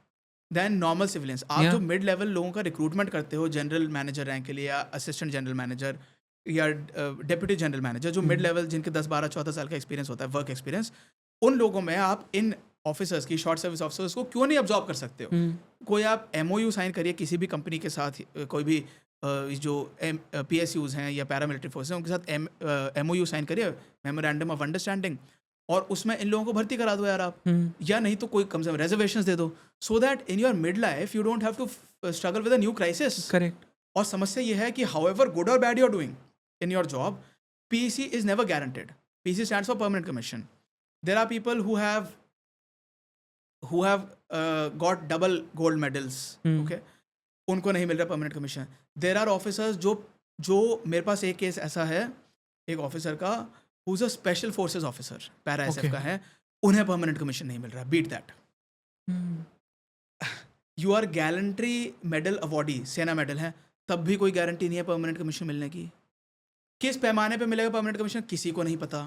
than normal civilians. आप Yeah. जो मिड लेवल लोगों का रिक्रूटमेंट करते हो जनरल मैनेजर रैंक के लिए या असिस्टेंट जनरल मैनेजर या डेप्यूटी जनरल मैनेजर, जो मिड लेवल जिनके 10-12-14 साल का एक्सपीरियंस होता है, वर्क एक्सपीरियंस, उन लोगों में आप इन ऑफिसर्स की, शॉर्ट सर्विस ऑफिसर्स को क्यों नहीं अब्जॉर्ब कर सकते हो. कोई आप MOU साइन करिए किसी भी कंपनी के साथ, कोई भी जो PSUs हैं या पैरामिलिट्री फोर्स हैं उनके साथ MOU साइन करिए, मेमोरेंडम ऑफ अंडरस्टैंडिंग, और उसमें इन लोगों को भर्ती करा दो यार आप. या नहीं तो कोई कम से कम रिजर्वेशंस दे दो, so that in your mid life you don't have to struggle with a new crisis. Correct. और समस्या ये है कि हाउएवर गुड और bad you are doing in your job, PC is never guaranteed. PC stands for permanent commission. There are people who have got double gold medals. Okay, उनको नहीं मिल रहा permanent commission. There are officers जो मेरे पास एक केस ऐसा है, एक ऑफिसर का who's a special forces officer, para SF का है, उन्हें परमानेंट कमीशन नहीं मिल रहा. Beat that. You are gallantry medal awardee, सेना मेडल है, तब भी कोई गारंटी नहीं है परमानेंट कमीशन मिलने की. किस पैमाने पे मिलेगा परमानेंट कमीशन किसी को नहीं पता.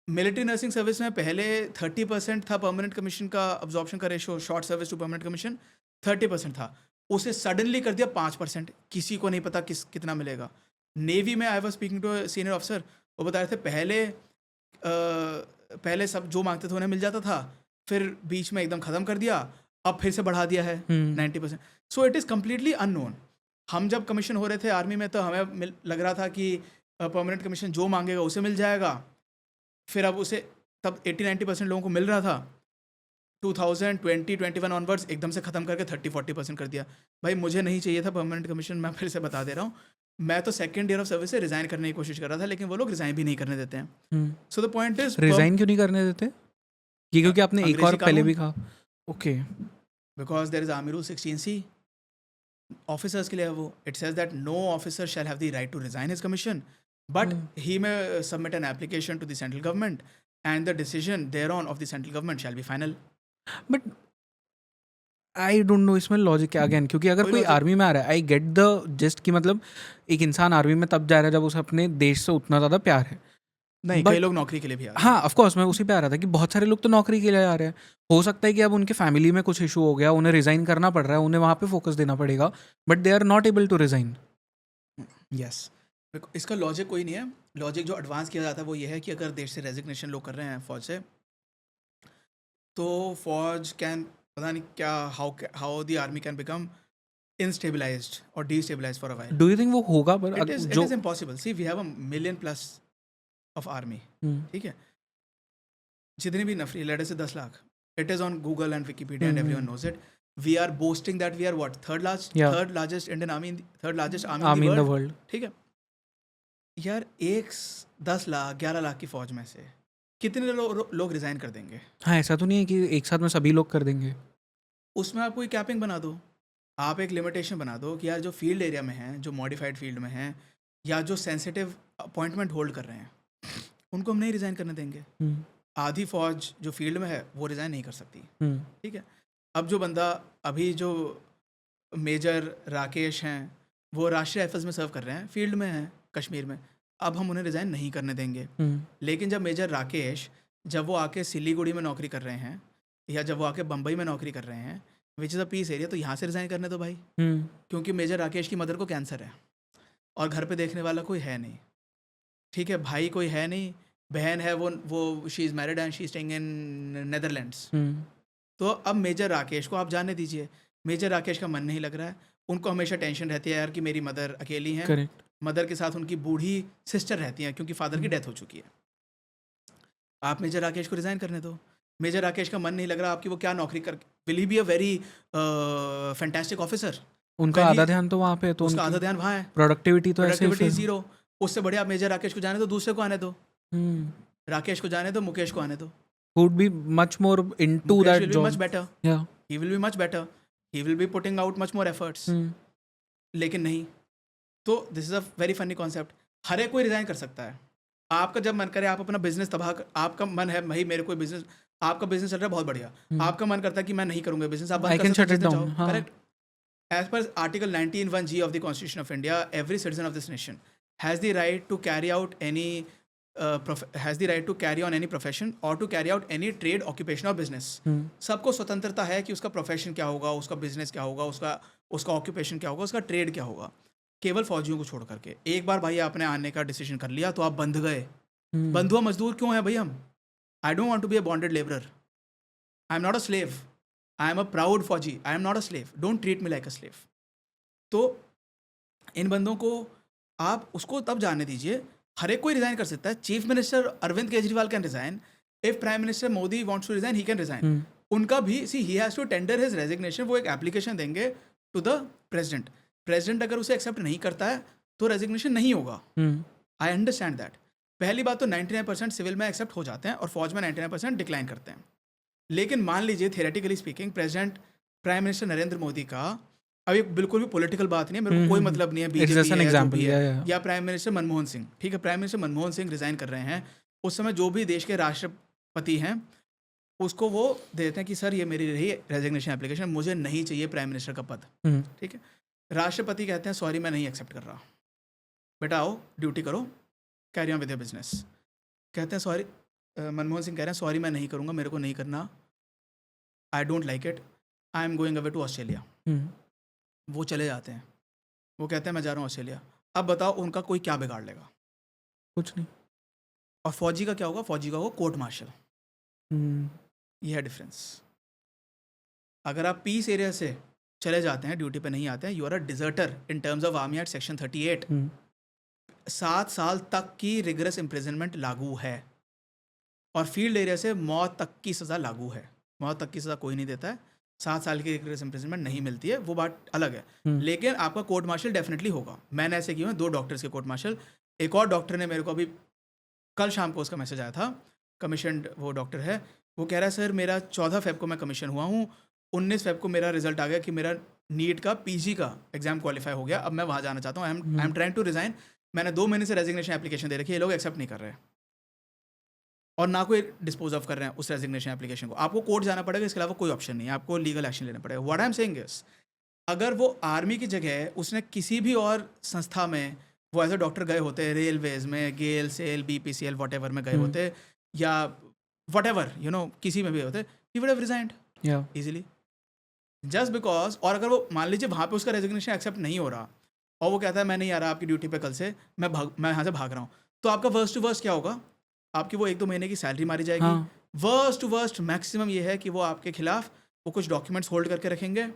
मिलिट्री नर्सिंग सर्विस में पहले 30% था परमानेंट कमीशन का अब्जॉर्प्शन का ratio, short service to permanent commission 30% था, उसे सडनली कर दिया 5%. किसी को नहीं पता कितना मिलेगा. नेवी में I was speaking to senior officer, वो बता रहे थे पहले सब जो मांगते थे उन्हें मिल जाता था, फिर बीच में एकदम ख़त्म कर दिया, अब फिर से बढ़ा दिया है 90%. सो इट इज़ कम्प्लीटली अननोन. हम जब कमीशन हो रहे थे आर्मी में तो हमें लग रहा था कि परमानेंट कमीशन जो मांगेगा उसे मिल जाएगा. फिर अब उसे तब 80-90% लोगों को मिल रहा था. 2020-21 ऑनवर्ड्स एकदम से ख़त्म करके 30-40% कर दिया. भाई मुझे नहीं चाहिए था परमानेंट कमीशन, मैं फिर से बता दे रहा हूँ. मैं तो 2nd ईयर ऑफ सर्विस से रिज़ाइन करने की कोशिश कर रहा था, लेकिन वो लोग रिज़ाइन भी नहीं करने देते हैं. So the point is resign क्यों नहीं करने देते? क्योंकि आपने एक और पहले भी कहा. Okay. Because there is army rule 16C, officers के लिए है वो. It says that no officer shall have the right to resign his commission, but he may submit an application to the central government and the decision thereon of the central government shall be final. But I don't know इसमें लॉजिक क्या अगेन, क्योंकि अगर कोई कोई logic- आर्मी में आ रहा है, आई गेट द जस्ट कि मतलब एक इंसान आर्मी में तब जा रहा है जब उसे अपने देश से उतना ज़्यादा प्यार है. नहीं, But- कई लोग नौकरी के लिए भी आते हैं. हाँ ऑफ कोर्स, मैं उसी पे आ रहा था कि बहुत सारे लोग तो नौकरी के लिए आ रहे हैं. हो सकता है कि अब उनके फैमिली में कुछ इशू हो गया, उन्हें रिजाइन करना पड़ रहा है, उन्हें वहाँ पे फोकस देना पड़ेगा, but they are not able to resign. Yes. इसका लॉजिक कोई नहीं है. लॉजिक जो एडवांस किया जाता है वो ये है कि अगर देश से रेजिग्नेशन लोग कर रहे हैं फौज से, तो फौज कैन, पता नहीं क्या, how the army can become instabilized or destabilized for a while. Do you think वो होगा? पर It is impossible. See, we have 1 million+ of army. ठीक है, जितनी भी नफरी, लेट अस से 10 lakh, it is on Google and Wikipedia and everyone knows it. We are boasting that we are what, third largest Indian army, third largest army in the world. ठीक है यार, 10 लाख 11 लाख की फौज में से कितने लोग रिजाइन कर देंगे? हाँ, ऐसा तो नहीं है कि एक साथ में सभी लोग कर देंगे. उसमें आप कोई कैपिंग बना दो, आप एक लिमिटेशन बना दो कि यार जो फील्ड एरिया में हैं, जो मॉडिफाइड फील्ड में हैं, या जो सेंसिटिव अपॉइंटमेंट होल्ड कर रहे हैं, उनको हम नहीं रिज़ाइन करने देंगे. आधी फौज जो फील्ड में है वो रिज़ाइन नहीं कर सकती. ठीक है, अब जो बंदा, अभी जो मेजर राकेश हैं, वो राष्ट्रीय राइफल्स में सर्व कर रहे हैं, फील्ड में हैं कश्मीर में, अब हम उन्हें रिज़ाइन नहीं करने देंगे. लेकिन जब मेजर राकेश, जब वो आके सिलीगुड़ी में नौकरी कर रहे हैं, या जब वो आके बम्बई में नौकरी कर रहे हैं, which is a peace area, तो यहाँ से रिज़ाइन करने दो भाई. क्योंकि मेजर राकेश की मदर को कैंसर है और घर पे देखने वाला कोई है नहीं. ठीक है, भाई कोई है नहीं, बहन है, वो she is married and she is staying in Netherlands. तो अब मेजर राकेश को आप जाने दीजिए. मेजर राकेश का मन नहीं लग रहा है, उनको हमेशा टेंशन रहती है यार कि मेरी मदर अकेली हैं. करेक्ट. मदर के साथ उनकी बूढ़ी सिस्टर रहती हैं क्योंकि फादर की डेथ हो चुकी है. आप मेजर राकेश को रिज़ाइन करने दो. मेजर राकेश का मन नहीं लग रहा, आपकी वो क्या नौकरी कर, will he be a very fantastic officer? उनका आधा ध्यान तो वहाँ पे है, तो उसका आधा ध्यान वहाँ है. प्रोडक्टिविटी तो ऐसे प्रोडक्टिविटी जीरो. उससे बढ़िया आप मेजर राकेश को जाने दो, दूसरे को आने दो. राकेश को जाने दो, मुकेश को आने दो. would be much more into Mukesh that will be job. much better. Yeah. He will be much better. He will be putting out much more efforts. लेकिन नहीं. तो this is a very funny concept. हर एक कोई रिजाइन कर सकता है. आपका जब मन करे, आप अपना बिजनेस तबाह कर, आपका मन है भाई मेरे कोई बिजनेस, आपका बिजनेस चल रहा है बहुत बढ़िया, आपका मन करता है कि मैं नहीं करूंगा बिजनेस, आप I can shut it down. हाँ. Correct. As per Article 19(1)(g) of the Constitution of India, every citizen of this nation has the right to carry out any on any profession or to carry out any trade, occupation or business. सबको स्वतंत्रता है कि उसका प्रोफेशन क्या होगा, उसका बिजनेस क्या होगा, उसका ऑक्यूपेशन क्या होगा, उसका ट्रेड क्या होगा. केवल फौजियों को छोड़ करके. एक बार भाई आपने आने का डिसीजन कर लिया तो आप बंध गए. बंधुआ मजदूर क्यों है भाई हम? I don't want to be a bonded labourer. I am not a slave. I am a proud फौजी. I am not a slave. Don't treat me like a slave. तो इन बंदों को आप उसको तब जाने दीजिए. हर एक कोई रिजाइन कर सकता है. Chief minister Arvind Kejriwal can resign. If prime minister Modi wants to resign, he can resign. उनका भी, see, he has to tender his resignation. वो एक एप्लीकेशन देंगे टू द प्रेसिडेंट. प्रेसिडेंट अगर उसे एक्सेप्ट नहीं करता है तो रेजिग्नेशन नहीं होगा. I understand that. पहली बात तो 99% सिविल में एक्सेप्ट हो जाते हैं और फौज में 99% डिक्लाइन करते हैं. लेकिन मान लीजिए theoretically speaking, president prime minister Narendra Modi का, अभी बिल्कुल भी पॉलिटिकल बात नहीं है, मेरे को कोई मतलब नहीं है बीजेपी है या प्राइम मिनिस्टर मनमोहन सिंह. ठीक है, prime minister Manmohan Singh resign कर रहे हैं. उस समय जो भी देश के राष्ट्रपति हैं उसको वो देते हैं कि सर ये मेरी रही रेजिग्नेशन एप्लीकेशन, मुझे नहीं चाहिए प्राइम मिनिस्टर का पद. ठीक है, राष्ट्रपति कहते हैं सॉरी मैं नहीं एक्सेप्ट कर रहा, बेटा आओ ड्यूटी करो, carry on with your business. कहते हैं सॉरी, मनमोहन सिंह कह रहे हैं सॉरी मैं नहीं करूँगा, मेरे को नहीं करना, I don't like it, I am going away to Australia. वो चले जाते हैं. वो कहते हैं मैं जा रहा हूँ ऑस्ट्रेलिया. अब बताओ उनका कोई क्या बिगाड़ लेगा? कुछ नहीं. और फौजी का क्या होगा? फौजी का होगा कोर्ट मार्शल. ये है डिफरेंस. अगर आप पीस एरिया से चले जाते हैं, ड्यूटी पे नहीं आते हैं, you are a deserter in terms of army act section 38. 7 साल तक की रिगरस इम्प्रिजनमेंट लागू है और फील्ड एरिया से मौत तक की सज़ा लागू है. मौत तक की सज़ा कोई नहीं देता है. 7 साल की रिगरस इम्प्रिजनमेंट नहीं मिलती है, वो बात अलग है. लेकिन आपका कोर्ट मार्शल डेफिनेटली होगा. मैंने ऐसे किए हैं 2 डॉक्टर्स के कोर्ट मार्शल. एक और डॉक्टर ने मेरे को अभी कल शाम को उसका मैसेज आया था, कमीशनड वो डॉक्टर है, वो कह रहा है सर मेरा 14 फ़रवरी को मैं कमीशन हुआ हूँ 19 फेब को मेरा रिजल्ट आ गया कि मेरा नीट का पीजी का एग्जाम क्वालिफाई हो गया, अब मैं वहाँ जाना चाहता हूँ, I am trying to resign. मैंने 2 महीने से रेजिग्नेशन एप्लीकेशन दे रखी है, ये लोग एक्सेप्ट नहीं कर रहे हैं और ना कोई डिस्पोज ऑफ कर रहे हैं उस रेजिग्नेशन एप्लीकेशन को। आपको कोर्ट जाना पड़ेगा, इसके अलावा कोई ऑप्शन नहीं है, आपको लीगल एक्शन लेना पड़ेगा। What I am saying is, अगर वो आर्मी की जगह उसने किसी भी और संस्था में वो एज अ डॉक्टर गए होते, रेलवेज में, गेल सेल BPCL वॉट में गए होते, या वट एवर किसी में भी होते, he would have resigned easily. Just because, और अगर वो मान लीजिए वहाँ पे उसका रेजिग्नेशन एक्सेप्ट नहीं हो रहा और वो कहता है मैं नहीं आ रहा आपकी ड्यूटी पे कल से, मैं यहाँ से भाग रहा हूँ, तो आपका वर्स्ट टू वर्स्ट क्या होगा, आपकी वो 1-2 महीने की सैलरी मारी जाएगी। वर्स्ट टू वर्स्ट मैक्सिमम ये है कि वो आपके खिलाफ वो कुछ डॉक्यूमेंट्स होल्ड करके रखेंगे,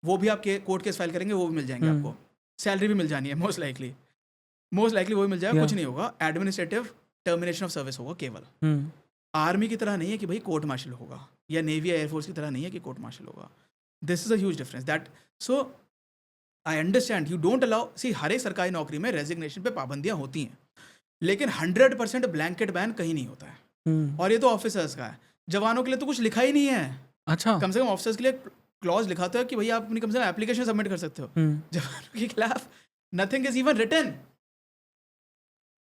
वो भी आपके कोर्ट केस फाइल करेंगे, वो भी मिल जाएंगे आपको, सैलरी भी मिल जानी है मोस्ट लाइकली वो भी मिल जाएगा। कुछ नहीं होगा, एडमिनिस्ट्रेटिव टर्मिनेशन ऑफ सर्विस होगा केवल। आर्मी की तरह नहीं है कि भाई कोर्ट मार्शल होगा, या नेवी या एयरफोर्स की तरह नहीं है कि कोर्ट मार्शल होगा। This is a huge difference that, so I understand you don't allow, see हर एक सरकारी नौकरी में रेजिग्नेशन पे पाबंदियां होती हैं, लेकिन 100% ब्लैंकेट बैन कहीं नहीं होता है। और ये तो ऑफिसर्स का है, जवानों के लिए तो कुछ लिखा ही नहीं है। अच्छा, कम से कम ऑफिसर्स के लिए क्लॉज लिखा होता है कि भैया आप अपनी कम से कम एप्लीकेशन सबमिट कर सकते हो। जवानों के खिलाफ नथिंग इज इवन रिटन,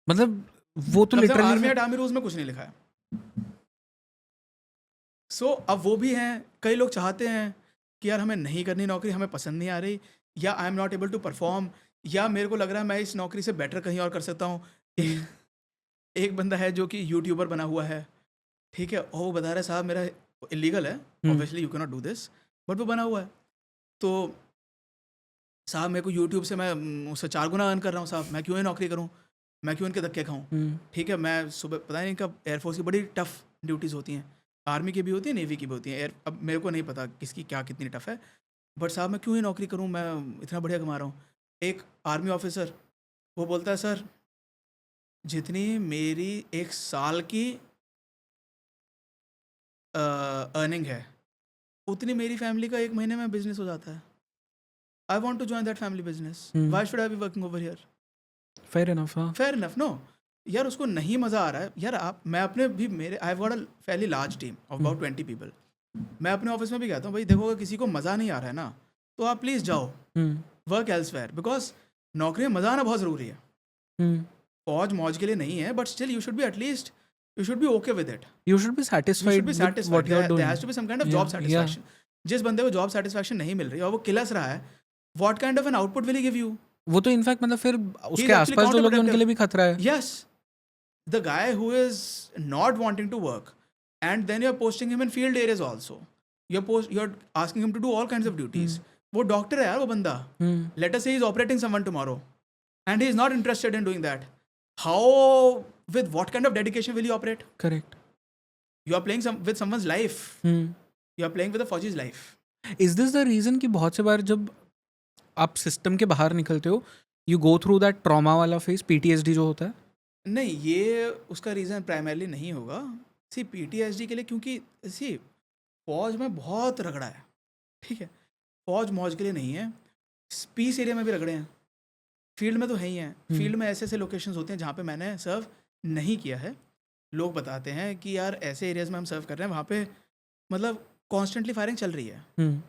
मतलब वो तो army literally and army rules में कुछ नहीं लिखा है। सो अब वो भी हैं, कई लोग चाहते हैं कि यार हमें नहीं करनी नौकरी, हमें पसंद नहीं आ रही, या I am not able to perform, या मेरे को लग रहा है मैं इस नौकरी से बेटर कहीं और कर सकता हूँ। एक बंदा है जो कि यूट्यूबर बना हुआ है, ठीक है, और वो बता रहा है साहब मेरा इलीगल है, obviously you can not do this, but वो बना हुआ है, तो साहब मेरे को यूट्यूब से मैं उससे 4 गुना अर्न कर रहा हूँ साहब, मैं क्यों ये नौकरी करूँ, मैं क्यों इनके धक्के खाऊँ। ठीक है, मैं सुबह पता नहीं इनका एयरफोर्स की बड़ी टफ ड्यूटीज़ होती हैं, आर्मी की भी होती है, नेवी की भी होती है, अब मेरे को नहीं पता किसकी क्या कितनी टफ है, बट साहब मैं क्यों ये नौकरी करूँ, मैं इतना बढ़िया कमा रहा हूँ। एक आर्मी ऑफिसर वो बोलता है सर जितनी मेरी एक साल की अर्निंग है उतनी मेरी फैमिली का 1 महीने में बिजनेस हो जाता है। I want to join that family business, why should I be working over here. Fair enough. Fair enough no यार, उसको नहीं मज़ा आ रहा है यार। आप मैं अपने भी मेरे आई हैव गॉट अ फैली large team of about 20 people. मैं अपने ऑफिस में भी कहता हूँ भाई देखो, अगर किसी को मज़ा नहीं आ रहा है ना तो आप प्लीज़ जाओ वर्क एल्सवेयर, बिकॉज नौकरी में मज़ा आना बहुत ज़रूरी है। फौज मौज के लिए नहीं है, but still you should be at least you should be okay with it. You should be satisfied with what you are doing. There has to be some kind of job satisfaction. जिस बंदे को जॉब सेटिस्फैक्शन नहीं मिल रही और वो किलस रहा है, what kind of an output will he give you? वो तो इनफैक्ट मतलब फिर उसके आसपास जो लोग हैं उनके लिए भी खतरा है। Yes, the guy who is not wanting to work and then you're posting him in field areas also. You're asking him to do all kinds of duties. वो डॉक्टर है यार वो बंदा. Let us say he's operating someone tomorrow and he is not interested in doing that. How, with what kind of dedication will you operate? Correct. You are playing with someone's life. You are playing with a Fauji's life. Is this the reason कि बहुत से बार जब आप सिस्टम के बाहर निकलते हो you go through that trauma वाला phase, PTSD जो होता है? नहीं, ये उसका रीज़न प्राइमरली नहीं होगा। सी PTSD के लिए, क्योंकि सी फौज में बहुत रगड़ा है, ठीक है, फौज मौज के लिए नहीं है। पीस एरिया में भी रगड़े हैं, फील्ड में तो है ही हैं। फील्ड में ऐसे ऐसे लोकेशंस होते हैं जहाँ पे मैंने सर्व नहीं किया है। लोग बताते हैं कि यार ऐसे एरियाज़ में हम सर्व कर रहे हैं, वहाँ पे मतलब कॉन्स्टेंटली फायरिंग चल रही है।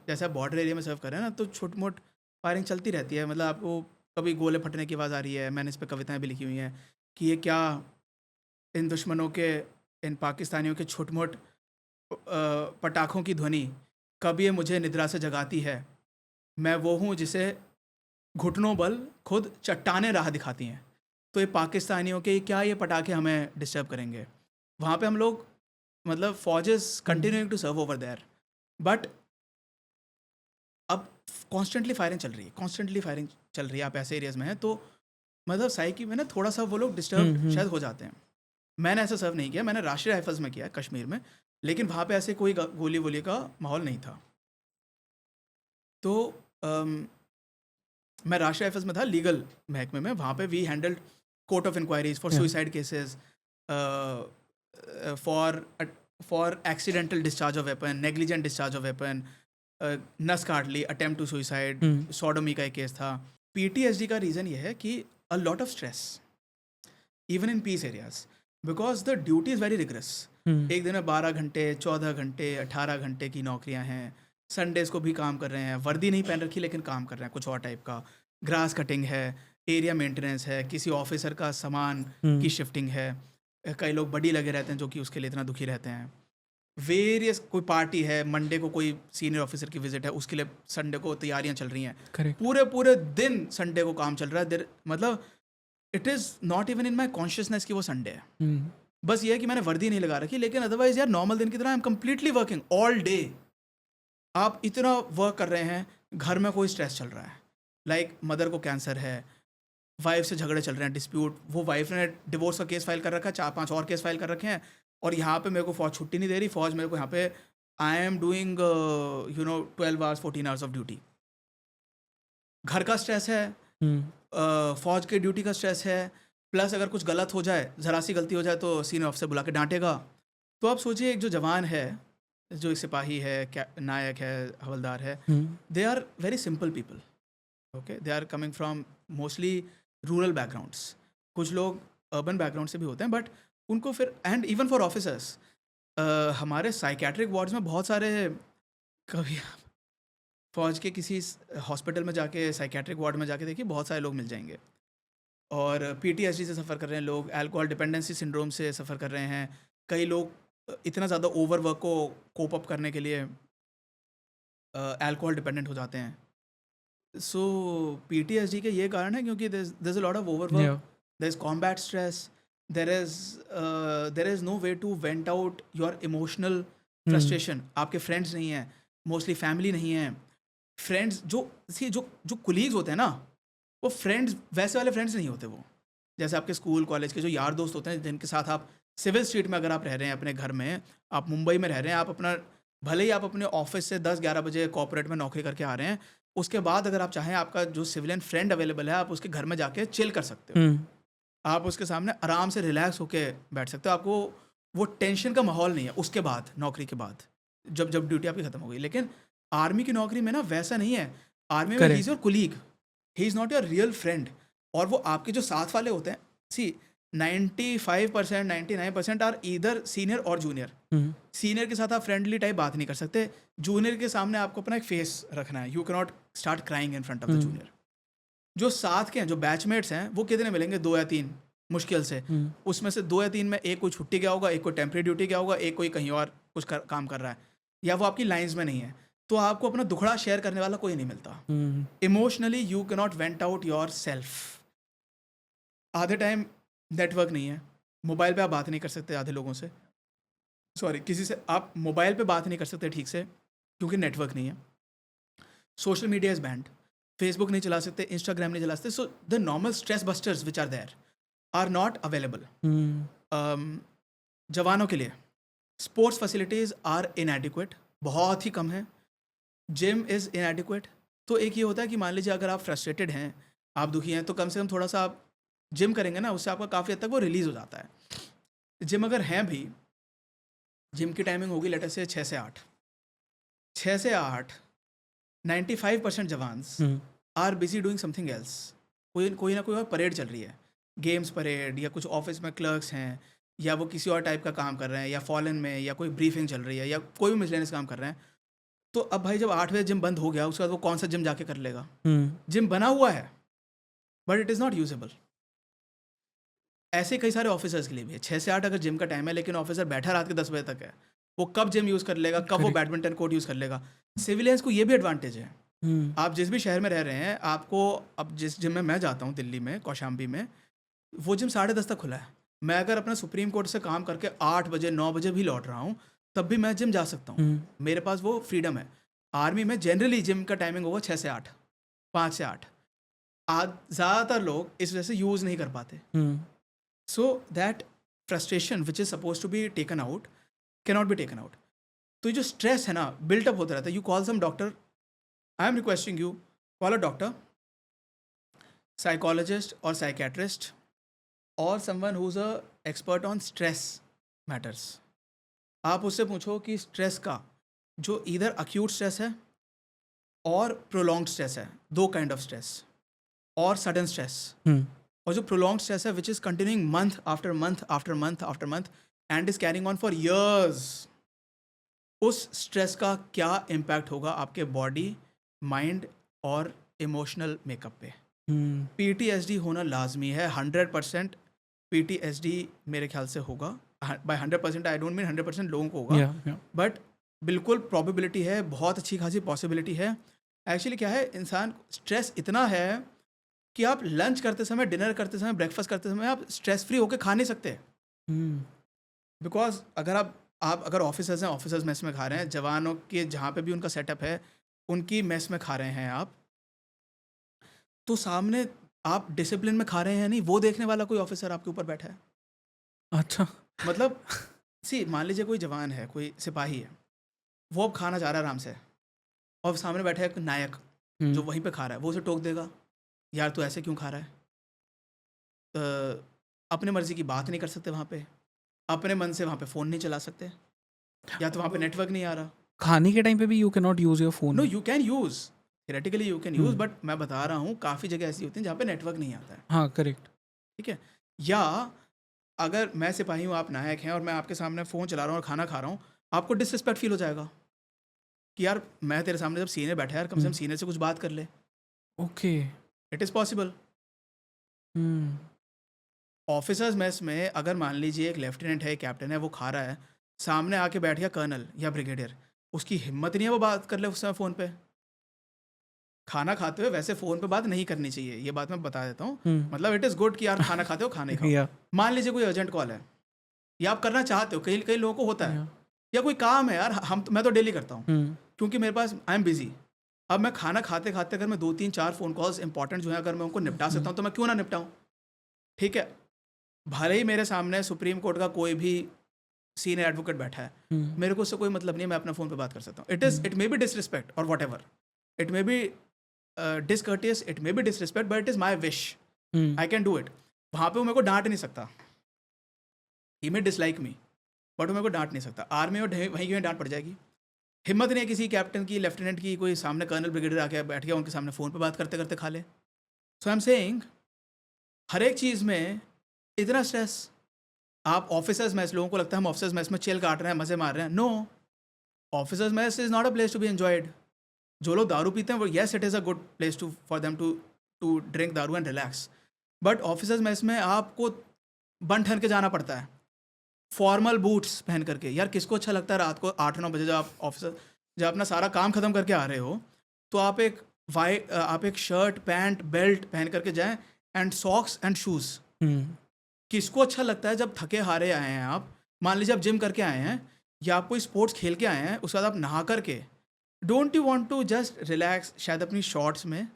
जैसे आप बॉर्डर एरिया में सर्व कर रहे हैं ना, तो छोट मोट फायरिंग चलती रहती है। मतलब आपको कभी गोले फटने की आवाज़ आ रही है। मैंने इस पर कविताएँ भी लिखी हुई हैं कि ये क्या इन दुश्मनों के, इन पाकिस्तानियों के छोट मोट पटाखों की ध्वनि कभी ये मुझे निद्रा से जगाती है। मैं वो हूँ जिसे घुटनों बल खुद चट्टाने राह दिखाती हैं। तो ये पाकिस्तानियों के क्या ये पटाखे हमें डिस्टर्ब करेंगे? वहाँ पे हम लोग मतलब फौजेस continuing to serve over there, but अब कॉन्स्टेंटली फायरिंग चल रही है। आप ऐसे एरियाज में हैं तो मतलब साइकी में ना थोड़ा सा वो लोग डिस्टर्ब शायद हो जाते हैं। मैंने ऐसा सर्व नहीं किया, मैंने राष्ट्रीय राइफल्स में किया कश्मीर में, लेकिन वहाँ पे ऐसे कोई गोली वोली का माहौल नहीं था। तो मैं राष्ट्रीय राइफल्स में था, लीगल महकमे में। वहाँ पे we handled court of inquiries for suicide cases, for accidental discharge of weapon, negligent discharge of weapon, नस काट ली, अटेम्प्ट टू सुसाइड, सोडोमी का एक केस था। PTSD का रीज़न ये है कि a lot of stress even in peace areas, because the duty is very rigorous. एक दिन में 12 घंटे, 14 घंटे, 18 घंटे की नौकरियां हैं, संडेज को भी काम कर रहे हैं, वर्दी नहीं पहन रखी लेकिन काम कर रहे हैं कुछ और टाइप का, ग्रास कटिंग है, एरिया मेंटेनेंस है, किसी ऑफिसर का सामान की शिफ्टिंग है, कई लोग बडी लगे रहते हैं जो कि उसके लिए इतना दुखी रहते हैं, वेरियस कोई पार्टी है, मंडे को कोई सीनियर ऑफिसर की विजिट है, उसके लिए संडे को तैयारियां चल रही हैं, करेक्ट। पूरे पूरे दिन संडे को काम चल रहा है। मतलब it is not even in my consciousness कि वो संडे है। बस ये है कि मैंने वर्दी नहीं लगा रखी, लेकिन अदरवाइज यार नॉर्मल दिन की तरह I am completely working all day. आप इतना वर्क कर रहे हैं, घर में कोई स्ट्रेस चल रहा है, लाइक मदर को कैंसर है, वाइफ से झगड़े चल रहे हैं, डिस्प्यूट, वो वाइफ ने डिवोर्स का केस फाइल कर रखा है, 4-5 और केस फाइल कर रखे हैं, और यहाँ पे मेरे को फौज छुट्टी नहीं दे रही, फौज मेरे को यहाँ पे I am doing 12 hours 14 hours of duty. घर का स्ट्रेस है, फौज के ड्यूटी का स्ट्रेस है, प्लस अगर कुछ गलत हो जाए, ज़रा सी गलती हो जाए तो सीनियर ऑफिसर बुला के डांटेगा। तो आप सोचिए एक जो जवान है, जो एक सिपाही है, नायक है, हवलदार है, they are very simple people, okay, they are coming from mostly rural backgrounds, कुछ लोग अर्बन बैकग्राउंड से भी होते हैं, बट उनको फिर, एंड इवन फॉर ऑफिसर्स, हमारे साइकेट्रिक वार्ड्स में बहुत सारे, कभी फौज के किसी हॉस्पिटल में जाके, साइकेट्रिक वार्ड में जाके देखिए, बहुत सारे लोग मिल जाएंगे, और पीटीएसडी से सफ़र कर रहे हैं लोग, अल्कोहल डिपेंडेंसी सिंड्रोम से सफ़र कर रहे हैं, कई लोग इतना ज़्यादा ओवरवर्क को कोप अप करने के लिए अल्कोहल डिपेंडेंट हो जाते हैं। सो पीटीएसडी के ये कारण है क्योंकि there is a lot of overwork, there is combat stress, there is no way to vent out your emotional frustration. आपके फ्रेंड्स नहीं हैं, मोस्टली फैमिली नहीं है, फ्रेंड्स जो कुलीग्स होते हैं ना, वो फ्रेंड्स वैसे वाले फ्रेंड्स नहीं होते, वो जैसे आपके स्कूल कॉलेज के जो यार दोस्त होते हैं, जिनके साथ आप सिविल स्ट्रीट में अगर आप रह रहे हैं अपने घर में, आप मुंबई में रह रहे हैं, आप अपना, भले ही आप अपने ऑफिस से 10-11 बजे कॉर्पोरेट में नौकरी करके आ रहे हैं, उसके बाद अगर आप चाहें, आपका जो सिविलियन फ्रेंड अवेलेबल है, आप उसके घर में जाके चिल कर सकते हो, आप उसके सामने आराम से रिलैक्स होके बैठ सकते हो, आपको वो टेंशन का माहौल नहीं है उसके बाद, नौकरी के बाद, जब ड्यूटी आपकी ख़त्म हो गई। लेकिन आर्मी की नौकरी में ना वैसा नहीं है, आर्मी में he is your colleague, he is not your real friend, और वो आपके जो साथ वाले होते हैं, सी 95% 99% आर ईदर सीनियर और जूनियर। सीनियर के साथ आप फ्रेंडली टाइप बात नहीं कर सकते, जूनियर के सामने आपको अपना एक फेस रखना है, you can not start crying in front of the junior. जो साथ के हैं, जो बैचमेट्स हैं, वो कितने मिलेंगे, 2 या 3 मुश्किल से, उसमें से 2 या 3 में एक कोई छुट्टी गया होगा, एक कोई टेम्प्रेरी ड्यूटी गया होगा, एक कोई कहीं और कुछ काम कर रहा है, या वो आपकी लाइन्स में नहीं है, तो आपको अपना दुखड़ा शेयर करने वाला कोई नहीं मिलता। Emotionally you can not went out your self. आधे टाइम नेटवर्क नहीं है, मोबाइल पे आप बात नहीं कर सकते आधे लोगों से, सॉरी, किसी से आप मोबाइल पे बात नहीं कर सकते ठीक से क्योंकि नेटवर्क नहीं है, social media is banned, Facebook नहीं चला सकते, इंस्टाग्राम नहीं चला सकते, so the normal stress busters which are there are not available. जवानों के लिए स्पोर्ट्स फैसिलिटीज़ आर इनएडिक्वेट, बहुत ही कम है, जिम इज़ इनएडिक्वेट। तो एक ये होता है कि मान लीजिए अगर आप फ्रस्ट्रेटेड हैं, आप दुखी हैं, तो कम से कम थोड़ा सा आप जिम करेंगे ना, उससे आपका काफ़ी हद तक वो रिलीज़ हो जाता है। जिम अगर हैं भी, जिम की टाइमिंग होगी लेटर से 6 से 8, 6 से 8 95% jawans are busy doing something else, कोई ना कोई और परेड चल रही है, गेम्स परेड, या कुछ ऑफिस में क्लर्क्स हैं, या वो किसी और टाइप का काम कर रहे हैं, या फॉलन में, या कोई ब्रीफिंग चल रही है, या कोई भी मिसलेनियस काम कर रहे हैं। तो अब भाई जब 8 बजे जिम बंद हो गया, उसके बाद वो कौन सा जिम जाके कर लेगा? जिम बना हुआ है but it is not usable. ऐसे कई सारे ऑफिसर्स के लिए भी है, 6 से 8 अगर जिम का टाइम है, लेकिन ऑफिसर बैठा रात के 10 बजे तक है, वो कब जिम यूज़ कर लेगा, कब वो बैडमिंटन कोर्ट यूज़ कर लेगा? सिविलियंस को ये भी एडवांटेज है, आप जिस भी शहर में रह रहे हैं, आपको, अब जिस जिम में मैं जाता हूँ दिल्ली में, कौशाम्बी में, वो जिम 10:30 तक खुला है। मैं अगर अपना सुप्रीम कोर्ट से काम करके 8 बजे 9 बजे भी लौट रहा हूँ, तब भी मैं जिम जा सकता हूँ, मेरे पास वो फ्रीडम है। आर्मी में जनरली जिम का टाइमिंग होगा 6 से 8, 5 से 8। ज़्यादातर लोग इस वजह से यूज़ नहीं कर पाते। So that frustration which is suppose to be taken out can not be taken out. तो ये जो स्ट्रेस है ना, बिल्टअप होता रहता है। You call some doctor, I am requesting you, call a doctor, psychologist और साइकेट्रिस्ट, और someone who is a expert on stress matters. आप उससे पूछो कि स्ट्रेस का जो इधर अक्यूट स्ट्रेस है और प्रोलॉन्ग्ड स्ट्रेस है, 2 काइंड ऑफ स्ट्रेस, और सडन स्ट्रेस, और जो प्रोलॉन्ग्ड स्ट्रेस है which is continuing month after month after month after month and is carrying on for years, उस स्ट्रेस का क्या इम्पैक्ट होगा आपके बॉडी, माइंड और इमोशनल मेकअप पे। हम्म, पीटीएसडी होना लाजमी है। 100% पीटीएसडी मेरे ख्याल से होगा। बाय 100% आई डोंट मीन 100% लोगों को होगा, या बट बिल्कुल प्रोबेबिलिटी है, बहुत अच्छी खासी पॉसिबिलिटी है। एक्चुअली क्या है, इंसान स्ट्रेस इतना है कि आप लंच करते समय, डिनर करते समय, ब्रेकफास्ट करते समय आप स्ट्रेस फ्री होकर खा नहीं सकते। बिकॉज अगर आप अगर ऑफिसर्स हैं, ऑफिसर्स मेस में खा रहे हैं, जवानों के जहाँ पे भी उनका सेटअप है उनकी मेस में खा रहे हैं आप, तो सामने आप डिसिप्लिन में खा रहे हैं नहीं, वो देखने वाला कोई ऑफिसर आपके ऊपर बैठा है। अच्छा। मतलब मान लीजिए कोई जवान है, कोई सिपाही है, वो अब खाना चाह रहा है आराम से, और सामने बैठा है एक नायक जो वहीं पे खा रहा है, वो उसे टोक देगा, यार तू ऐसे क्यों खा रहा है। अपने मर्जी की बात नहीं कर सकते वहाँ पे, अपने मन से वहाँ पे फ़ोन नहीं चला सकते, या तो वहाँ पे नेटवर्क नहीं आ रहा। खाने के टाइम पे भी you can not use your phone. No, you can use, theoretically you can use, but मैं बता रहा हूँ काफ़ी जगह ऐसी होती हैं जहाँ पे नेटवर्क नहीं आता है। हाँ, करेक्ट। ठीक है। या अगर मैं सिपाही हूँ, आप नायक हैं, और मैं आपके सामने फ़ोन चला रहा हूँ और खाना खा रहा हूँ, आपको डिसरिस्पेक्ट फील हो जाएगा कि यार मैं तेरे सामने जब सीनियर बैठा है, यार कम से कम सीनियर से कुछ बात कर ले। Okay. It is possible. Officers mess में अगर मान लीजिए एक लेफ्टिनेंट है, एक कैप्टन है, वो खा रहा है, सामने आके बैठ गया कर्नल या ब्रिगेडियर, उसकी हिम्मत नहीं है वो बात कर ले उस समय फ़ोन पे। खाना खाते हुए वैसे फ़ोन पे बात नहीं करनी चाहिए, ये बात मैं बता देता हूँ। मतलब इट इज़ गुड कि यार खाना खाते हो, खाना ही खाओ। या मान लीजिए कोई अर्जेंट कॉल है, या आप करना चाहते हो, कई कई लोगों को होता है, या कोई काम है यार, मैं तो डेली करता हूँ, क्योंकि मेरे पास आई एम बिजी। अब मैं खाना खाते खाते अगर मैं 2-3-4 फ़ोन कॉल्स इंपॉर्टेंट जो है अगर मैं उनको निपटा सकता हूँ, तो मैं क्यों ना निपटाऊँ। ठीक है, भले ही मेरे सामने सुप्रीम कोर्ट का कोई भी सीनियर एडवोकेट बैठा है, मेरे को उससे कोई मतलब नहीं है, मैं अपना फ़ोन पे बात कर सकता हूँ। It may be disrespect or whatever, it may be discourteous, it may be disrespect, but it is my wish, I can do it. वहाँ पे वो मेरे को डांट नहीं सकता, ही मे डिसलाइक मी, बट वो मेरे को डांट नहीं सकता। आर्मी में वहीं की डांट पड़ जाएगी। हिम्मत नहीं है किसी कैप्टन की, लेफ्टिनेंट की, कोई सामने कर्नल ब्रिगेडियर आके बैठ गया, उनके सामने फ़ोन पे बात करते करते खा ले। सो आई एम सेइंग, हर एक चीज़ में इतना स्ट्रेस। आप ऑफिसर्स मैस, लोगों को लगता है हम ऑफिसर्स मैस में चिल काट रहे हैं, मज़े मार रहे हैं। No, officers mess is not a place to be enjoyed. जो लोग दारू पीते हैं वो, yes it is a good place to for them to drink दारू and relax, but officers mess में आपको बन ठन के जाना पड़ता है, फॉर्मल बूट्स पहन करके। यार किसको अच्छा लगता है रात को 8-9 बजे जब अपना सारा काम ख़त्म करके आ रहे हो, तो आप एक शर्ट पैंट बेल्ट पहन करके जाएं, एंड सॉक्स एंड शूज़। किसको अच्छा लगता है जब थके हारे आए हैं आप, मान लीजिए आप जिम करके आए हैं, या आप कोई स्पोर्ट्स खेल के आए हैं, उसके बाद आप नहा करके, don't you want to just relax, शायद अपनी शॉर्ट्स में,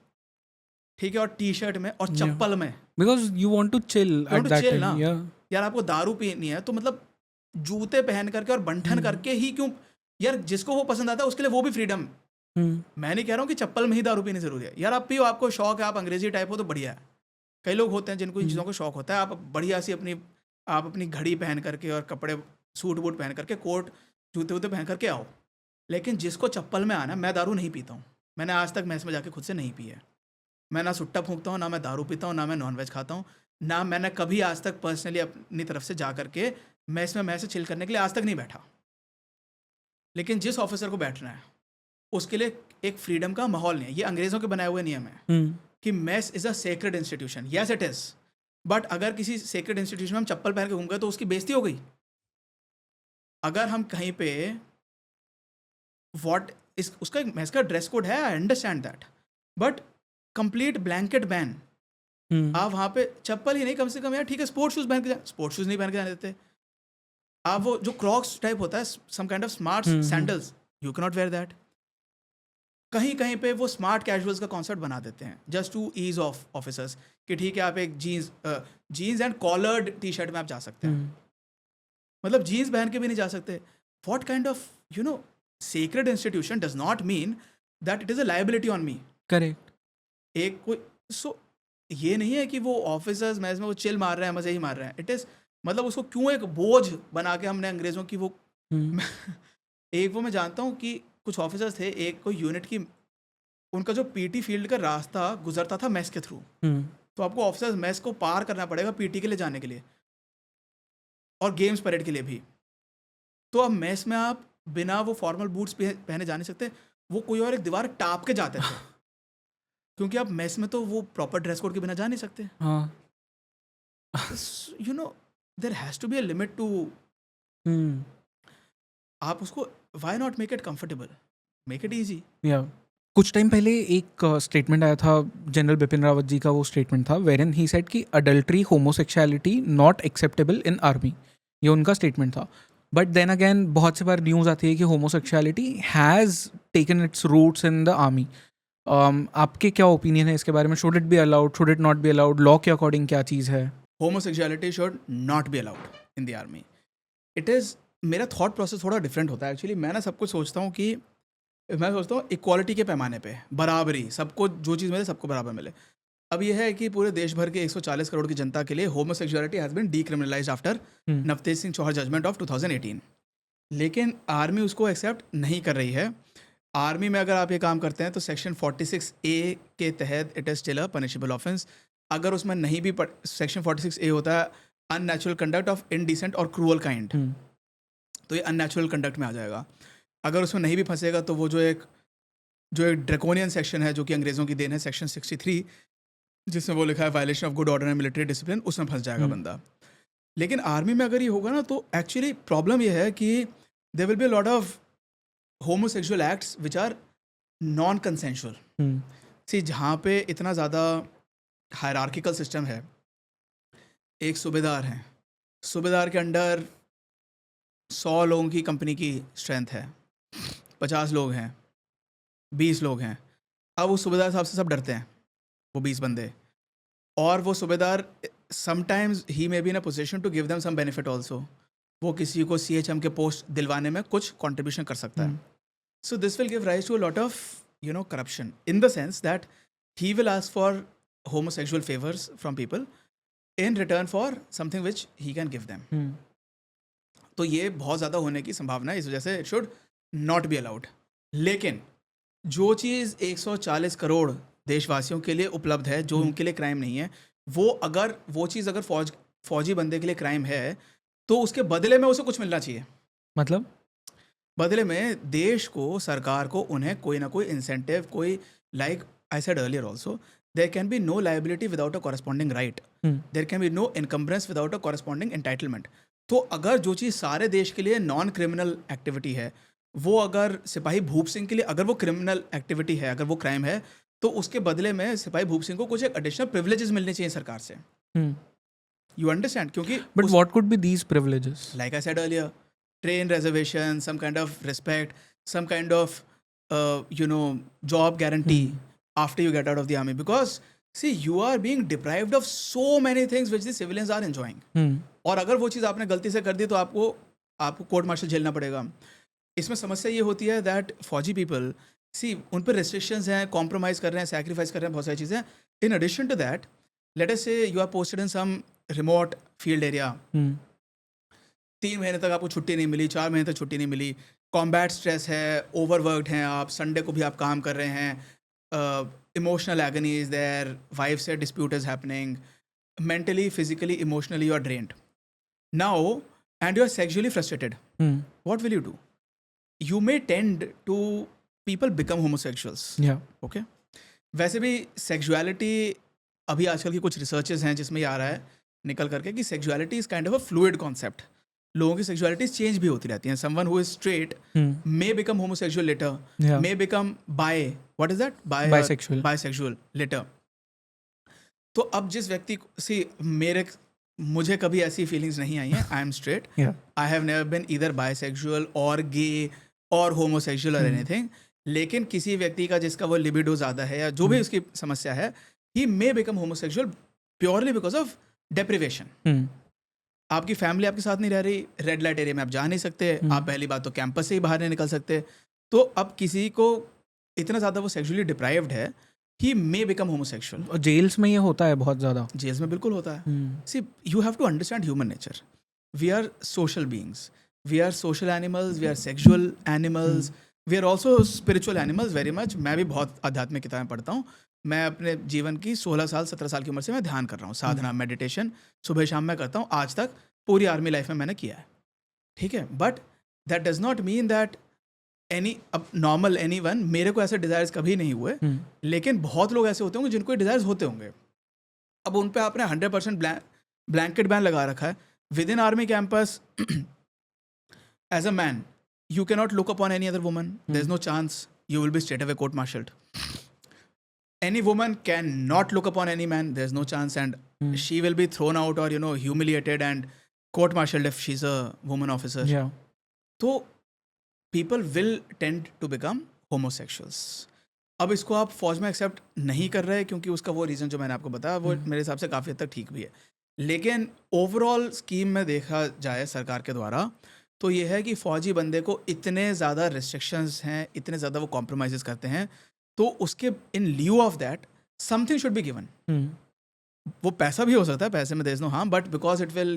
ठीक है, और टी शर्ट में और चप्पल में, because you want to chill at that chill ना। टाइम। यार आपको दारू पीनी है तो मतलब जूते पहन करके और बंठन करके ही क्यों। यार जिसको वो पसंद आता है उसके लिए वो भी फ्रीडम। मैं नहीं कह रहा हूँ कि चप्पल में ही दारू पीनी जरूरी है। यार आप पियो, आपको शौक है, आप अंग्रेजी टाइप हो तो बढ़िया है। कई लोग होते हैं जिनको इन चीज़ों को शौक होता है। आप बढ़िया सी आप अपनी घड़ी पहन करके और कपड़े सूट बूट पहन करके, कोट जूते वूते पहन करके आओ। लेकिन जिसको चप्पल में आना, मैं दारू नहीं पीता हूँ, मैंने आज तक मैस में जाके खुद से नहीं पी है। मैं ना सुट्टा फूंकता हूँ, ना मैं दारू पीता हूँ, ना मैं नॉनवेज खाता हूँ, ना मैंने कभी आज तक पर्सनली अपनी तरफ से जा करके मैस में मैस चिल करने के लिए आज तक नहीं बैठा। लेकिन जिस ऑफिसर को बैठना है उसके लिए एक फ्रीडम का माहौल नहीं है। ये अंग्रेज़ों के बनाए हुए नियम है कि mess is a sacred institution. Yes it is, but अगर किसी सेक्रेड इंस्टीट्यूशन में हम चप्पल पहन के घूम गए तो उसकी बेइज्जती हो गई। अगर हम कहीं पे उसका एक मेस का ड्रेस कोड है, I understand that, but complete blanket ban. आप वहाँ पे चप्पल ही नहीं, कम से कम यार ठीक है स्पोर्ट्स शूज़ पहन के स्पोर्ट्स शूज़ नहीं पहन के जाने देते आप। वो जो क्रॉक्स टाइप होता है, some kind of smart sandals, you can not wear that. कहीं कहीं पे वो स्मार्ट कैजुअल्स का कॉन्सेप्ट बना देते हैं just to ease of officers, कि ठीक है आप एक jeans and collared T shirt में आप जा सकते हैं। मतलब जीन्स पहन के भी नहीं जा सकते। What kind of sacred institution does not mean that it is a liability on me. Correct. एक कोई ये नहीं है कि वो ऑफिसर्स मैच में वो चिल मार रहे हैं, मज़े ही मार रहे हैं। इट इज़ मतलब उसको क्यों एक बोझ बना के हमने अंग्रेज़ों की वो एक वो मैं जानता हूँ कि कुछ ऑफिसर्स थे, एक कोई यूनिट की, उनका जो पीटी फील्ड का रास्ता गुजरता था मैस के थ्रू। तो आपको ऑफिसर्स मैस को पार करना पड़ेगा पीटी के लिए जाने के लिए, और गेम्स परेड के लिए भी। तो अब मैस में आप बिना वो फॉर्मल बूट्स पहने जा नहीं सकते, वो कोई और एक दीवार टाप के जाते थे क्योंकि आप मेस में तो वो प्रॉपर ड्रेस कोड के बिना जा नहीं सकते. हाँ. You know there has to be a limit too. Hmm. आप उसको why not make it comfortable, make it easy. या कुछ टाइम पहले एक स्टेटमेंट आया था जनरल बिपिन रावत जी का. वो स्टेटमेंट था वेर इन ही सेड कि adultery homosexuality not acceptable in army. ये उनका स्टेटमेंट था. बट देन अगेन बहुत से बार न्यूज़ आती है कि homosexuality has taken its roots in the army. आपके क्या ओपिनियन है इसके बारे में? Should it be allowed, should it not be allowed? Law के अकॉर्डिंग क्या चीज़ है? Homosexuality should not be allowed in the army. It is, मेरा थॉट प्रोसेस थोड़ा डिफरेंट होता है एक्चुअली. मैं ना सब कुछ सोचता हूँ कि मैं सोचता हूँ इक्वालिटी के पैमाने पे बराबरी, सबको जो चीज़ मिले सबको बराबर मिले. अब ये है कि पूरे देश भर के 140 करोड़ की जनता के लिए homosexuality has been decriminalized after Navtej Singh Chauhan judgment of 2018. लेकिन आर्मी उसको एक्सेप्ट नहीं कर रही है. आर्मी में अगर आप ये काम करते हैं तो सेक्शन 46A के तहत it is still a punishable offence. अगर उसमें नहीं भी सेक्शन 46A होता है अननेचुरल कंडक्ट ऑफ इनडिसेंट और क्रूअल काइंड, तो ये अननेचुरल कंडक्ट में आ जाएगा. अगर उसमें नहीं भी फंसेगा तो वो जो एक ड्रैकोनियन सेक्शन है जो कि अंग्रेज़ों की देन है, सेक्शन 63, जिसमें वो लिखा है violation of good order and military discipline, उसमें फंस जाएगा बंदा. लेकिन आर्मी में अगर ये होगा ना तो एक्चुअली प्रॉब्लम ये है कि there will be a lot of homosexual acts which are non consensual. See जहाँ पे इतना ज़्यादा हायरार्किकल सिस्टम है, एक सूबेदार हैं, सूबेदार के अंडर 100 लोगों की कंपनी की स्ट्रेंथ है, 50 लोग हैं, 20 लोग हैं. अब उस सूबेदार साहब से सब डरते हैं, वो 20 बंदे. और वो सूबेदार sometimes he may be in a position to give them some benefit also. वो किसी को CHM के पोस्ट दिलवाने में कुछ कंट्रीब्यूशन कर सकता है. So this will give rise to a lot of corruption in the sense that he will ask for homosexual favors from people in return for something which he can give them. तो ये बहुत ज़्यादा होने की संभावना है, इस वजह से it should not be allowed. लेकिन जो चीज़ 140 करोड़ देशवासियों के लिए उपलब्ध है, जो उनके लिए क्राइम नहीं है, वो चीज़ अगर फौजी बंदे के लिए क्राइम है तो उसके बदले में उसे कुछ मिलना चाहिए. मतलब बदले में देश को, सरकार को, उन्हें कोई ना कोई इंसेंटिव, कोई like I said earlier also, there can be no liability without a corresponding right. There can be no encumbrance without a corresponding entitlement. तो अगर जो चीज़ सारे देश के लिए नॉन क्रिमिनल एक्टिविटी है, वो अगर सिपाही भूप सिंह के लिए अगर वो क्रिमिनल एक्टिविटी है, अगर वो क्राइम है, तो उसके बदले में सिपाही भूप सिंह को कुछ एक एडिशनल प्रिविलेजेस मिलने चाहिए सरकार से. You understand? क्योंकि but what could be these privileges? Like I said earlier, train reservation, some kind of respect, some kind of job guarantee after you get out of the army, because see you are being deprived of so many things which the civilians are enjoying. और अगर वो चीज़ आपने गलती से कर दी तो आपको कोर्ट मार्शल झेलना पड़ेगा. इसमें समस्या ये होती है दैट फौजी पीपल, सी उन पर रेस्ट्रिक्शंस हैं, कॉम्प्रोमाइज़ कर रहे हैं, सैक्रिफाइस कर रहे हैं, बहुत सारी चीज़ें. In addition to that, let us say you are posted in some remote field area, 3 महीने तक आपको छुट्टी नहीं मिली, 4 महीने तक छुट्टी नहीं मिली, कॉम्बैट स्ट्रेस है, ओवरवर्कड हैं आप, संडे को भी आप काम कर रहे हैं, emotional agony is there, wife से dispute is happening, mentally, physically, emotionally you are drained now and you are sexually frustrated. What will you do? You may tend to people become homosexuals. Okay, वैसे भी सेक्सुअलिटी, अभी आजकल की कुछ रिसर्चेस हैं जिसमें ये आ रहा है निकल करके कि sexuality is kind of a fluid concept. लोगों की सेक्सुअलिटीज चेंज भी होती रहती हैं. Someone who is straight may become homosexual later, may become what is that, bisexual later. तो अब जिस व्यक्ति को, मुझे कभी ऐसी फीलिंग्स नहीं आई हैं. I am straight, I have never been either bisexual और गे और होमोसेक्सुअल और एनीथिंग. लेकिन किसी व्यक्ति का जिसका वो लिबिडो ज़्यादा है या जो भी उसकी समस्या है, he may become homosexual purely because of deprivation. आपकी फैमिली आपके साथ नहीं रह रही, रेड लाइट एरिया में आप जा नहीं सकते, आप पहली बात तो कैंपस से ही बाहर नहीं निकल सकते. तो अब किसी को इतना ज़्यादा वो सेक्सुअली डिप्राइव्ड है, ही मे बिकम होमोसेक्सुअल. और जेल्स में ये होता है बहुत ज़्यादा. जेल्स में बिल्कुल होता है. See you have to understand human nature. We are social beings, we are social animals, we are sexual animals, we are also spiritual animals very much. मैं भी बहुत आध्यात्मिक किताबें पढ़ता हूँ. मैं अपने जीवन की 16 साल 17 साल की उम्र से मैं ध्यान कर रहा हूँ, साधना, मेडिटेशन सुबह शाम मैं करता हूँ. आज तक पूरी आर्मी लाइफ में मैंने किया है, ठीक है. But that does not mean that अब नॉर्मल एनी वन, मेरे को ऐसे डिज़ायर्स कभी नहीं हुए, लेकिन बहुत लोग ऐसे होते होंगे जिनको ये डिज़ायर्स होते होंगे। अब उन पे आपने 100% ब्लैंकेट बैन लगा रखा है within army campus. As a man you cannot look upon any other woman. There's no chance you will be straight away court martialed. Any woman cannot look upon any man. There's no chance, and she will be thrown out or humiliated and court martialed if she's a woman officer. Yeah. So people will tend to become homosexuals. अब इसको आप फौज में एक्सेप्ट नहीं कर रहे क्योंकि उसका वो रीज़न जो मैंने आपको बताया वो मेरे हिसाब से काफ़ी हद तक ठीक भी है, लेकिन ओवरऑल स्कीम में देखा जाए सरकार के द्वारा तो ये है कि फ़ौजी बंदे को इतने ज़्यादा रिस्ट्रिक्शंस हैं, इतने ज़्यादा वो कॉम्प्रोमाइज़ करते हैं, तो उसके in lieu of that something should be given. वो पैसा भी हो सकता है, पैसे में there is no harm, but because it will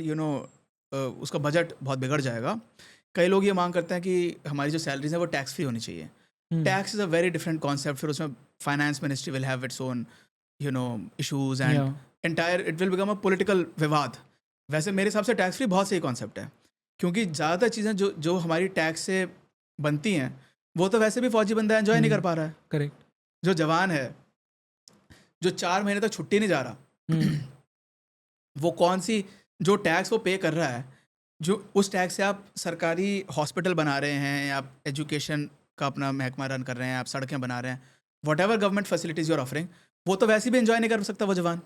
उसका बजट बहुत बिगड़ जाएगा। कई लोग ये मांग करते हैं कि हमारी जो सैलरीज हैं वो टैक्स फ्री होनी चाहिए। Tax is a very different concept, फिर उसमें finance ministry will have its own issues and entire it will become a political विवाद। वैसे मेरे हिसाब से टैक्स फ्री बहुत सही कॉन्सेप्ट है, क्योंकि ज़्यादातर चीज़ें जो हमारी टैक्स से बनती हैं वो तो वैसे भी फौजी बंदा एंजॉय नहीं कर पा रहा है। करेक्ट। जो जवान है जो 4 महीने तक छुट्टी नहीं जा रहा वो कौन सी जो टैक्स वो पे कर रहा है, जो उस टैक्स से आप सरकारी हॉस्पिटल बना रहे हैं, आप एजुकेशन का अपना महकमा रन कर रहे हैं, आप सड़कें बना रहे हैं, whatever government facilities you're offering, वो तो वैसे भी एंजॉय नहीं कर सकता वो जवान,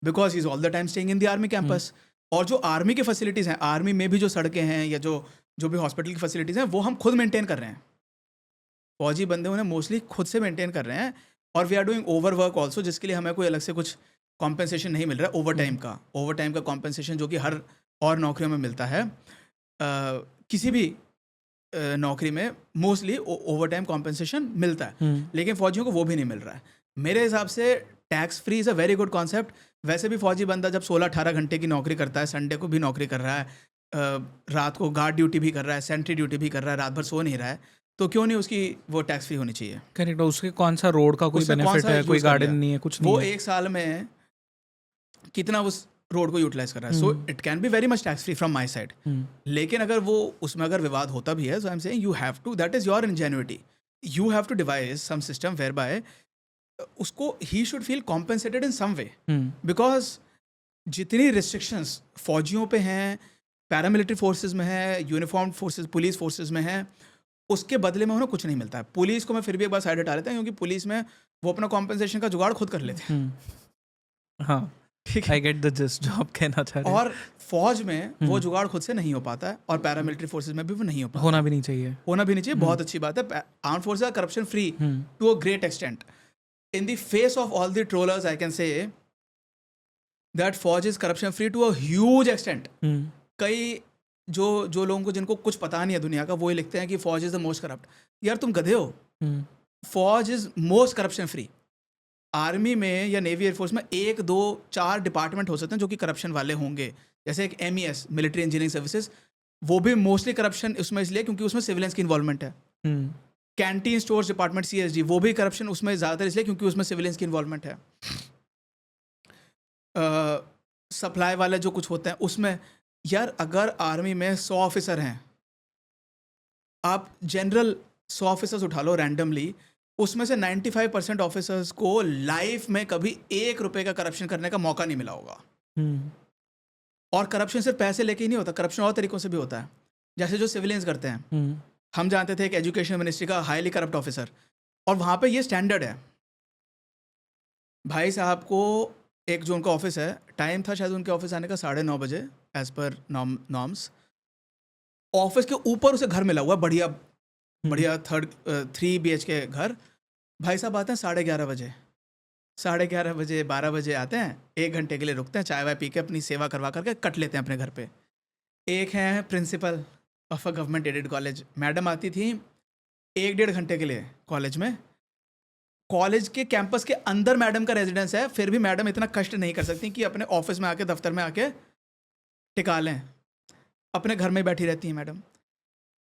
because he is all the time staying in the army campus. और जो आर्मी की फैसिलिटीज़ हैं, आर्मी में भी जो सड़कें हैं या जो भी हॉस्पिटल की फैसिलिटीज़ हैं वो हम खुद मेंटेन कर रहे हैं। फौजी बंदे उन्हें मोस्टली खुद से मेंटेन कर रहे हैं, और we are doing over work also, जिसके लिए हमें कोई अलग से कुछ कॉम्पेंसेशन नहीं मिल रहा है। ओवर टाइम का कॉम्पेंसेशन जो कि हर और नौकरियों में मिलता है, किसी भी नौकरी में मोस्टली ओवर टाइम कॉम्पेंसेशन मिलता है, लेकिन फौजियों को वो भी नहीं मिल रहा है। मेरे हिसाब से tax free is a very good concept. वैसे भी फौजी बंदा जब 16-18 घंटे की नौकरी करता है, संडे को भी नौकरी कर रहा है, रात को गार्ड ड्यूटी भी कर रहा है, सेंट्री ड्यूटी भी कर रहा है, रात भर सो नहीं रहा है, तो क्यों नहीं उसकी वो टैक्स फ्री होनी चाहिए। करेक्ट। उसके कौन सा रोड का कोई उससे कौन बेनिफिट सा है, कोई use कर गार्डन लिया? नहीं है, कुछ नहीं वो है। एक साल में कितना उस रोड को यूटिलाइज कर रहा है। So it can be very much tax free from my side. लेकिन अगर वो उसमें अगर विवाद होता भी है, so I am saying you have to, that is your ingenuity, you have to devise some system where by उसको ही should feel compensated in some way, because जितनी रिस्ट्रिक्शंस फौजियों पे हैं, पैरामिलिट्री फोर्सेज में है, यूनिफॉर्म फोर्सेज पुलिस फोर्सेज में है, उसके बदले में उन्हें कुछ नहीं मिलता है। पुलिस को मैं फिर भी एक बार साइड हटा लेता हूँ, क्योंकि पुलिस में वो अपना कॉम्पेंसेशन का जुगाड़ खुद कर लेते हैं। हाँ, ठीक आई गेट द जस्ट जो आप कहना चाह रहे हैं। और फौज में वो जुगाड़ खुद से नहीं हो पाता है, और पैरामिलिट्री फोर्सेज में भी वो नहीं हो पाता। होना भी नहीं चाहिए। होना भी नहीं चाहिए, बहुत अच्छी बात है। Arm forces are corruption free to a great extent. In the face of all the trollers I can say that फौज is corruption free to a huge extent. कई जो लोगों को जिनको कुछ पता नहीं है दुनिया का, वो ये लिखते हैं कि फौज इज द मोस्ट करप्ट। यार तुम गधे हो, फौज is most corruption free. Army में या नेवी एयरफोर्स में 1, 2, 4 डिपार्टमेंट हो सकते हैं जो कि करप्शन वाले होंगे, जैसे एक MES मिलिट्री इंजीनियरिंग सर्विसेज, वो भी मोस्टली करप्शन उसमें इसलिए क्योंकि उसमें सिविलियंस की इन्वॉल्वमेंट है। कैंटीन स्टोर्स डिपार्टमेंट CSD, वो भी करप्शन उसमें ज़्यादातर इसलिए क्योंकि उसमें सिविलियंस की इन्वॉल्वमेंट है। सप्लाई वाले जो कुछ होते हैं उसमें, यार अगर आर्मी में 100 ऑफिसर हैं, आप जनरल 100 ऑफिसर्स उठा लो रैंडमली, उसमें से 95% ऑफिसर्स को लाइफ में कभी 1 रुपए का करप्शन करने का मौका नहीं मिला होगा। और करप्शन सिर्फ पैसे लेके ही नहीं होता, करप्शन और तरीकों से भी होता है, जैसे जो सिविलियंस करते हैं। हम जानते थे एक एजुकेशन मिनिस्ट्री का हाईली करप्ट ऑफिसर, और वहाँ पे ये स्टैंडर्ड है भाई साहब को, एक जो उनका ऑफिस है, टाइम था शायद उनके ऑफिस आने का 9:30 बजे एज पर नॉर्म्स। ऑफिस के ऊपर उसे घर मिला हुआ बढ़िया 3 BHK घर। भाई साहब आते हैं 11:30 बजे, 11:30 बजे 12 बजे आते हैं, 1 घंटे के लिए रुकते हैं, चाय वाय पी के अपनी सेवा करवा करके कट लेते हैं अपने घर पे। एक हैं principle of a government aided college, madam आती थी 1-1.5 घंटे के लिए कॉलेज में। कॉलेज के कैंपस के अंदर मैडम का रेजिडेंस है, फिर भी मैडम इतना कष्ट नहीं कर सकती कि अपने ऑफिस में आके, दफ्तर में आके टिका लें, अपने घर में बैठी रहती हैं मैडम।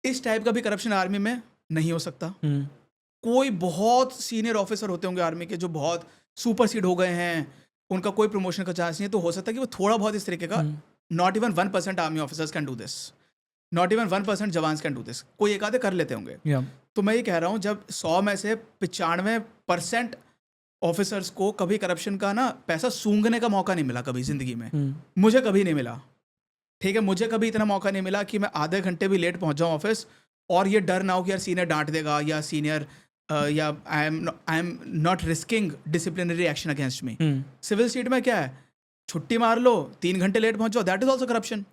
इस टाइप का भी करप्शन आर्मी में नहीं हो सकता। कोई बहुत सीनियर ऑफिसर होते होंगे आर्मी के जो बहुत सुपर सीड हो गए हैं, उनका कोई प्रमोशन का चांस नहीं है, तो हो सकता है कि वो थोड़ा बहुत इस तरीके का, not even 1% army officers can do this. Not even 1% jawans can do this, कोई एक आधे कर लेते होंगे। या तो मैं ये कह रहा हूँ जब 100 में से 95% ऑफिसर्स को कभी करप्शन का ना पैसा सूंघने का मौका नहीं मिला कभी ज़िंदगी में, मुझे कभी नहीं मिला, ठीक है, मुझे कभी इतना मौका नहीं मिला कि मैं आधे घंटे भी लेट पहुंच जाऊं ऑफिस और ये डर ना हो कि यार सीनियर डांट देगा या सीनियर या I am not risking disciplinary action against me. Civil seat में क्या है, छुट्टी मार लो, 3 घंटे लेट पहुंच जाओ, that is also corruption.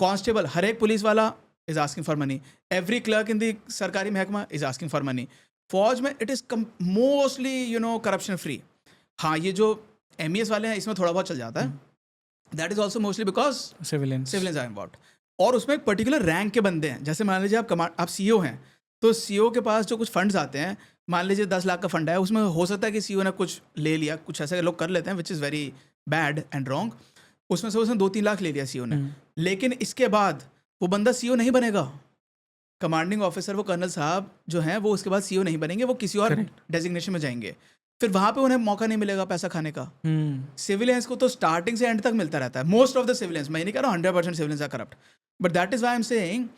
Constable, हर एक पुलिस वाला is asking for money, every clerk in the सरकारी महकमा इज आस्किंग फॉर मनी। फौज में it is mostly corruption free. हाँ, ये जो MES वाले हैं इसमें थोड़ा बहुत चल जाता है, that is also mostly because civilians are involve. और उसमें एक पर्टिकुलर रैंक के बंदे हैं, जैसे मान लीजिए आप CEO हैं, तो CEO के पास जो कुछ फंड्स आते हैं, मान लीजिए 10 लाख का फंड है, उसमें हो सकता है कि CEO ने कुछ ले लिया, कुछ ऐसे लोग कर लेते हैं which is very bad and wrong, उसमें से उसने 2-3 लाख ले लिया CEO ने, लेकिन इसके बाद वो बंदा CEO नहीं बनेगा। कमांडिंग ऑफिसर, वो कर्नल साहब जो हैं, वो उसके बाद CEO नहीं बनेंगे, वो किसी और डेजिग्नेशन में जाएंगे, फिर वहाँ पे उन्हें मौका नहीं मिलेगा पैसा खाने का। सिविलियंस को तो स्टार्टिंग से एंड तक मिलता रहता है, मोस्ट ऑफ द सिविलियंस, मैं नहीं कह रहा हूँ 100% civilians are corrupt, but that is why I am saying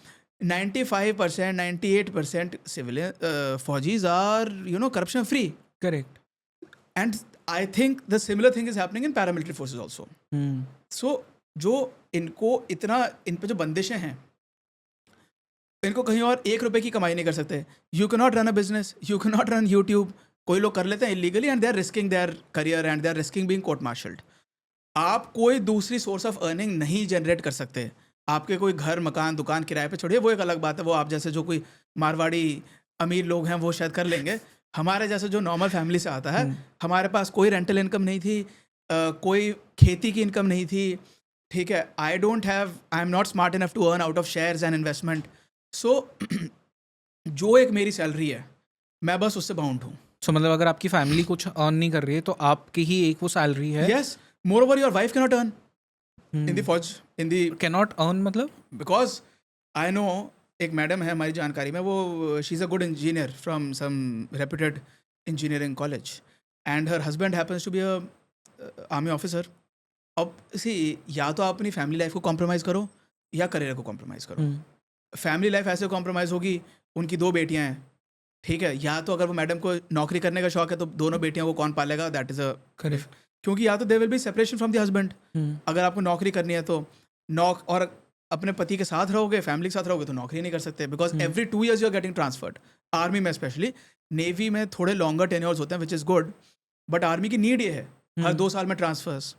95%, 98% civilian फौजीज are corruption free. Correct. And I think the similar thing is happening in paramilitary forces also. So जो इनको इतना, इन पे जो बंदिशें हैं, इनको कहीं और 1 रुपए की कमाई नहीं कर सकते। You can not run a business, you can not run YouTube, कोई लोग कर लेते हैं illegally and they are risking their career and they are risking being court martialled. आप कोई दूसरी सोर्स ऑफ अर्निंग नहीं जनरेट कर सकते। आपके कोई घर, मकान, दुकान किराए पे छोड़िए, वो एक अलग बात है, वो आप जैसे जो कोई मारवाड़ी अमीर लोग हैं वो शायद कर लेंगे। हमारे जैसे जो नॉर्मल फैमिली से आता है, हमारे पास कोई रेंटल इनकम नहीं थी, कोई खेती की इनकम नहीं थी, ठीक है, I am not smart enough to earn out of shares and investment. So जो एक मेरी सैलरी है, मैं बस उससे बाउंड हूँ। सो मतलब अगर आपकी फैमिली कुछ अर्न नहीं कर रही है तो आपकी ही एक वो सैलरी है। Yes, more over your wife can not earn in the फौज, in the can not earn मतलब, बिकॉज आई नो एक मैडम है हमारी जानकारी में, वो she is a good engineer from some reputed engineering college and her husband happens to be a army officer. अब सी, या तो आप अपनी फैमिली लाइफ को कॉम्प्रोमाइज़ करो या करियर को कॉम्प्रोमाइज़ करो। फैमिली लाइफ ऐसे कॉम्प्रोमाइज़ होगी, उनकी 2 बेटियां हैं, ठीक है, या तो अगर वो मैडम को नौकरी करने का शौक है तो दोनों बेटियों को कौन पालेगा, दैट इज़ अ करेक्ट, क्योंकि या तो they will be separation from the husband. अगर आपको नौकरी करनी है तो और अपने पति के साथ रहोगे, फैमिली के साथ रहोगे तो नौकरी नहीं कर सकते, because every 2 years you are getting transferred. Army में स्पेशली, नेवी में थोड़े लॉन्गर टेन्योर्स होते हैं which is good, but army की नीड ये है हर 2 साल में ट्रांसफर्स।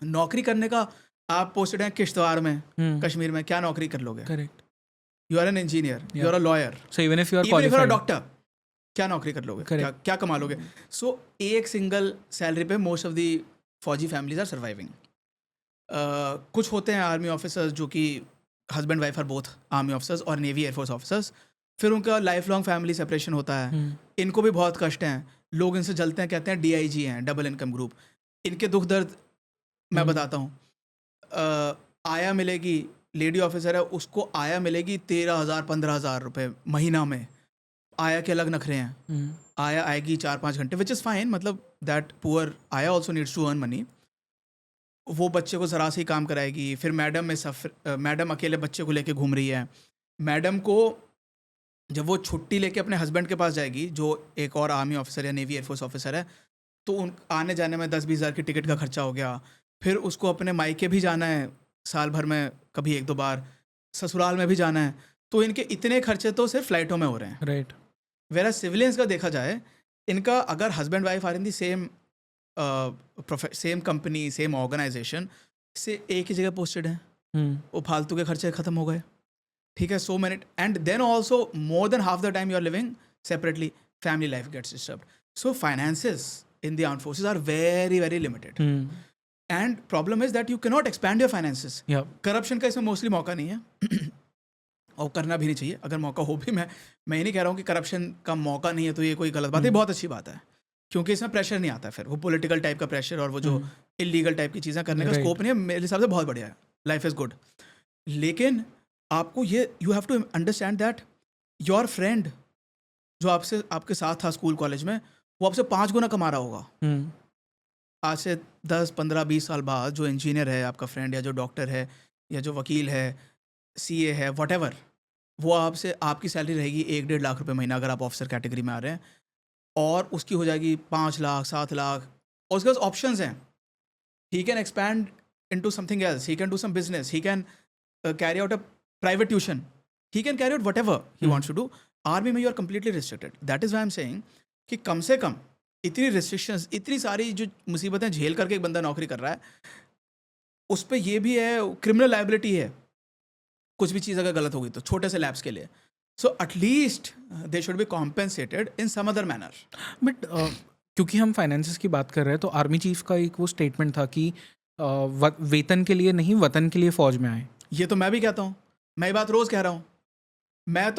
नौकरी करने का, आप पोस्टेड हैं किश्तवाड़ में, कश्मीर में, क्या नौकरी कर लोगे? Correct. You are an engineer, you are a lawyer, so even if you are even if you are qualified, doctor, क्या नौकरी कर लोगे? क्या कमा लोगे? सो एक सिंगल सैलरी पे मोस्ट ऑफ दी फौजी फैमिलीज आर सर्वाइविंग। कुछ होते हैं आर्मी ऑफिसर्स जो कि husband wife are both army officers और नेवी एयरफोर्स ऑफिसर्स, फिर उनका लाइफ लॉन्ग फैमिली सेपरेशन होता है, इनको भी बहुत कष्ट हैं, लोग इनसे जलते हैं, कहते हैं DIG हैं, डबल इनकम ग्रुप। इनके दुख दर्द मैं बताता हूँ। आया मिलेगी, लेडी ऑफिसर है, उसको आया मिलेगी 13,000-15,000 रुपये महीना में। आया के अलग नखरे हैं, आया आएगी 4-5 घंटे, विच इज़ फाइन, मतलब दैट पुअर आया also needs to earn money. वो बच्चे को ज़रा से ही काम कराएगी, फिर मैडम अकेले बच्चे को लेके घूम रही है। मैडम को जब वो छुट्टी लेके अपने हस्बैंड के पास जाएगी, जो एक और आर्मी ऑफिसर या नेवी एयरफोर्स ऑफिसर है, तो उन आने जाने में 10-20 हज़ार की टिकट का खर्चा हो गया। फिर उसको अपने मायके भी जाना है साल भर में कभी 1-2 बार, ससुराल में भी जाना है, तो इनके इतने खर्चे तो सिर्फ फ्लाइटों में हो रहे हैं। राइट। वेरा सिविलियंस का देखा जाए, इनका अगर husband wife are in the same company, same organization से एक ही जगह पोस्टेड हैं, वो फालतू के खर्चे खत्म हो गए, ठीक है। So many, and then also more than half the time you are living separately, family life gets disturbed. So finances in the armed forces are very very limited, and problem is that you can not expand your finances. Corruption का इसमें मोस्टली मौका नहीं है और करना भी नहीं चाहिए। अगर मौका हो भी, मैं ये नहीं कह रहा हूँ कि करप्शन का मौका नहीं है तो ये कोई गलत बात है, बहुत अच्छी बात है, क्योंकि इसमें प्रेशर नहीं आता, फिर वो पॉलिटिकल टाइप का प्रेशर और वो जो इलीगल टाइप की चीज़ें करने का स्कोप नहीं है। मेरे हिसाब से बहुत बढ़िया है, लाइफ इज़ गुड। लेकिन आपको ये, you have to understand that your friend जो आपसे आपके साथ था स्कूल कॉलेज में, वो आपसे 5 गुना कमा रहा होगा। आज से 10, 15, 20 साल बाद जो इंजीनियर है आपका फ्रेंड, या जो डॉक्टर है, या जो वकील है, CA है, व्हाटएवर, वो आपसे आपकी सैलरी रहेगी 1-1.5 लाख रुपए महीना अगर आप ऑफिसर कैटेगरी में आ रहे हैं, और उसकी हो जाएगी 5 लाख, 7 लाख, और उसके पास ऑप्शंस हैं। He can expand into something else, he can do some business, he can carry out a private tuition, he can carry out whatever he wants to do. Army में you are completely restricted. That is why I am saying कि कम से कम इतनी रिस्ट्रिक्शंस, इतनी सारी जो मुसीबतें झेल करके एक बंदा नौकरी कर रहा है, उस पे ये भी है, क्रिमिनल लायबिलिटी है, कुछ भी चीज़ अगर गलत होगी तो, छोटे से लैब्स के लिए। So at least they should be compensated in some other manner. But क्योंकि हम फाइनेंसेस की बात कर रहे हैं तो आर्मी चीफ का एक वो स्टेटमेंट था कि वेतन के लिए नहीं, वतन के लिए फौज में आए। ये तो मैं भी कहता हूँ, मैं ये बात रोज़ कह रहा हूँ। मैं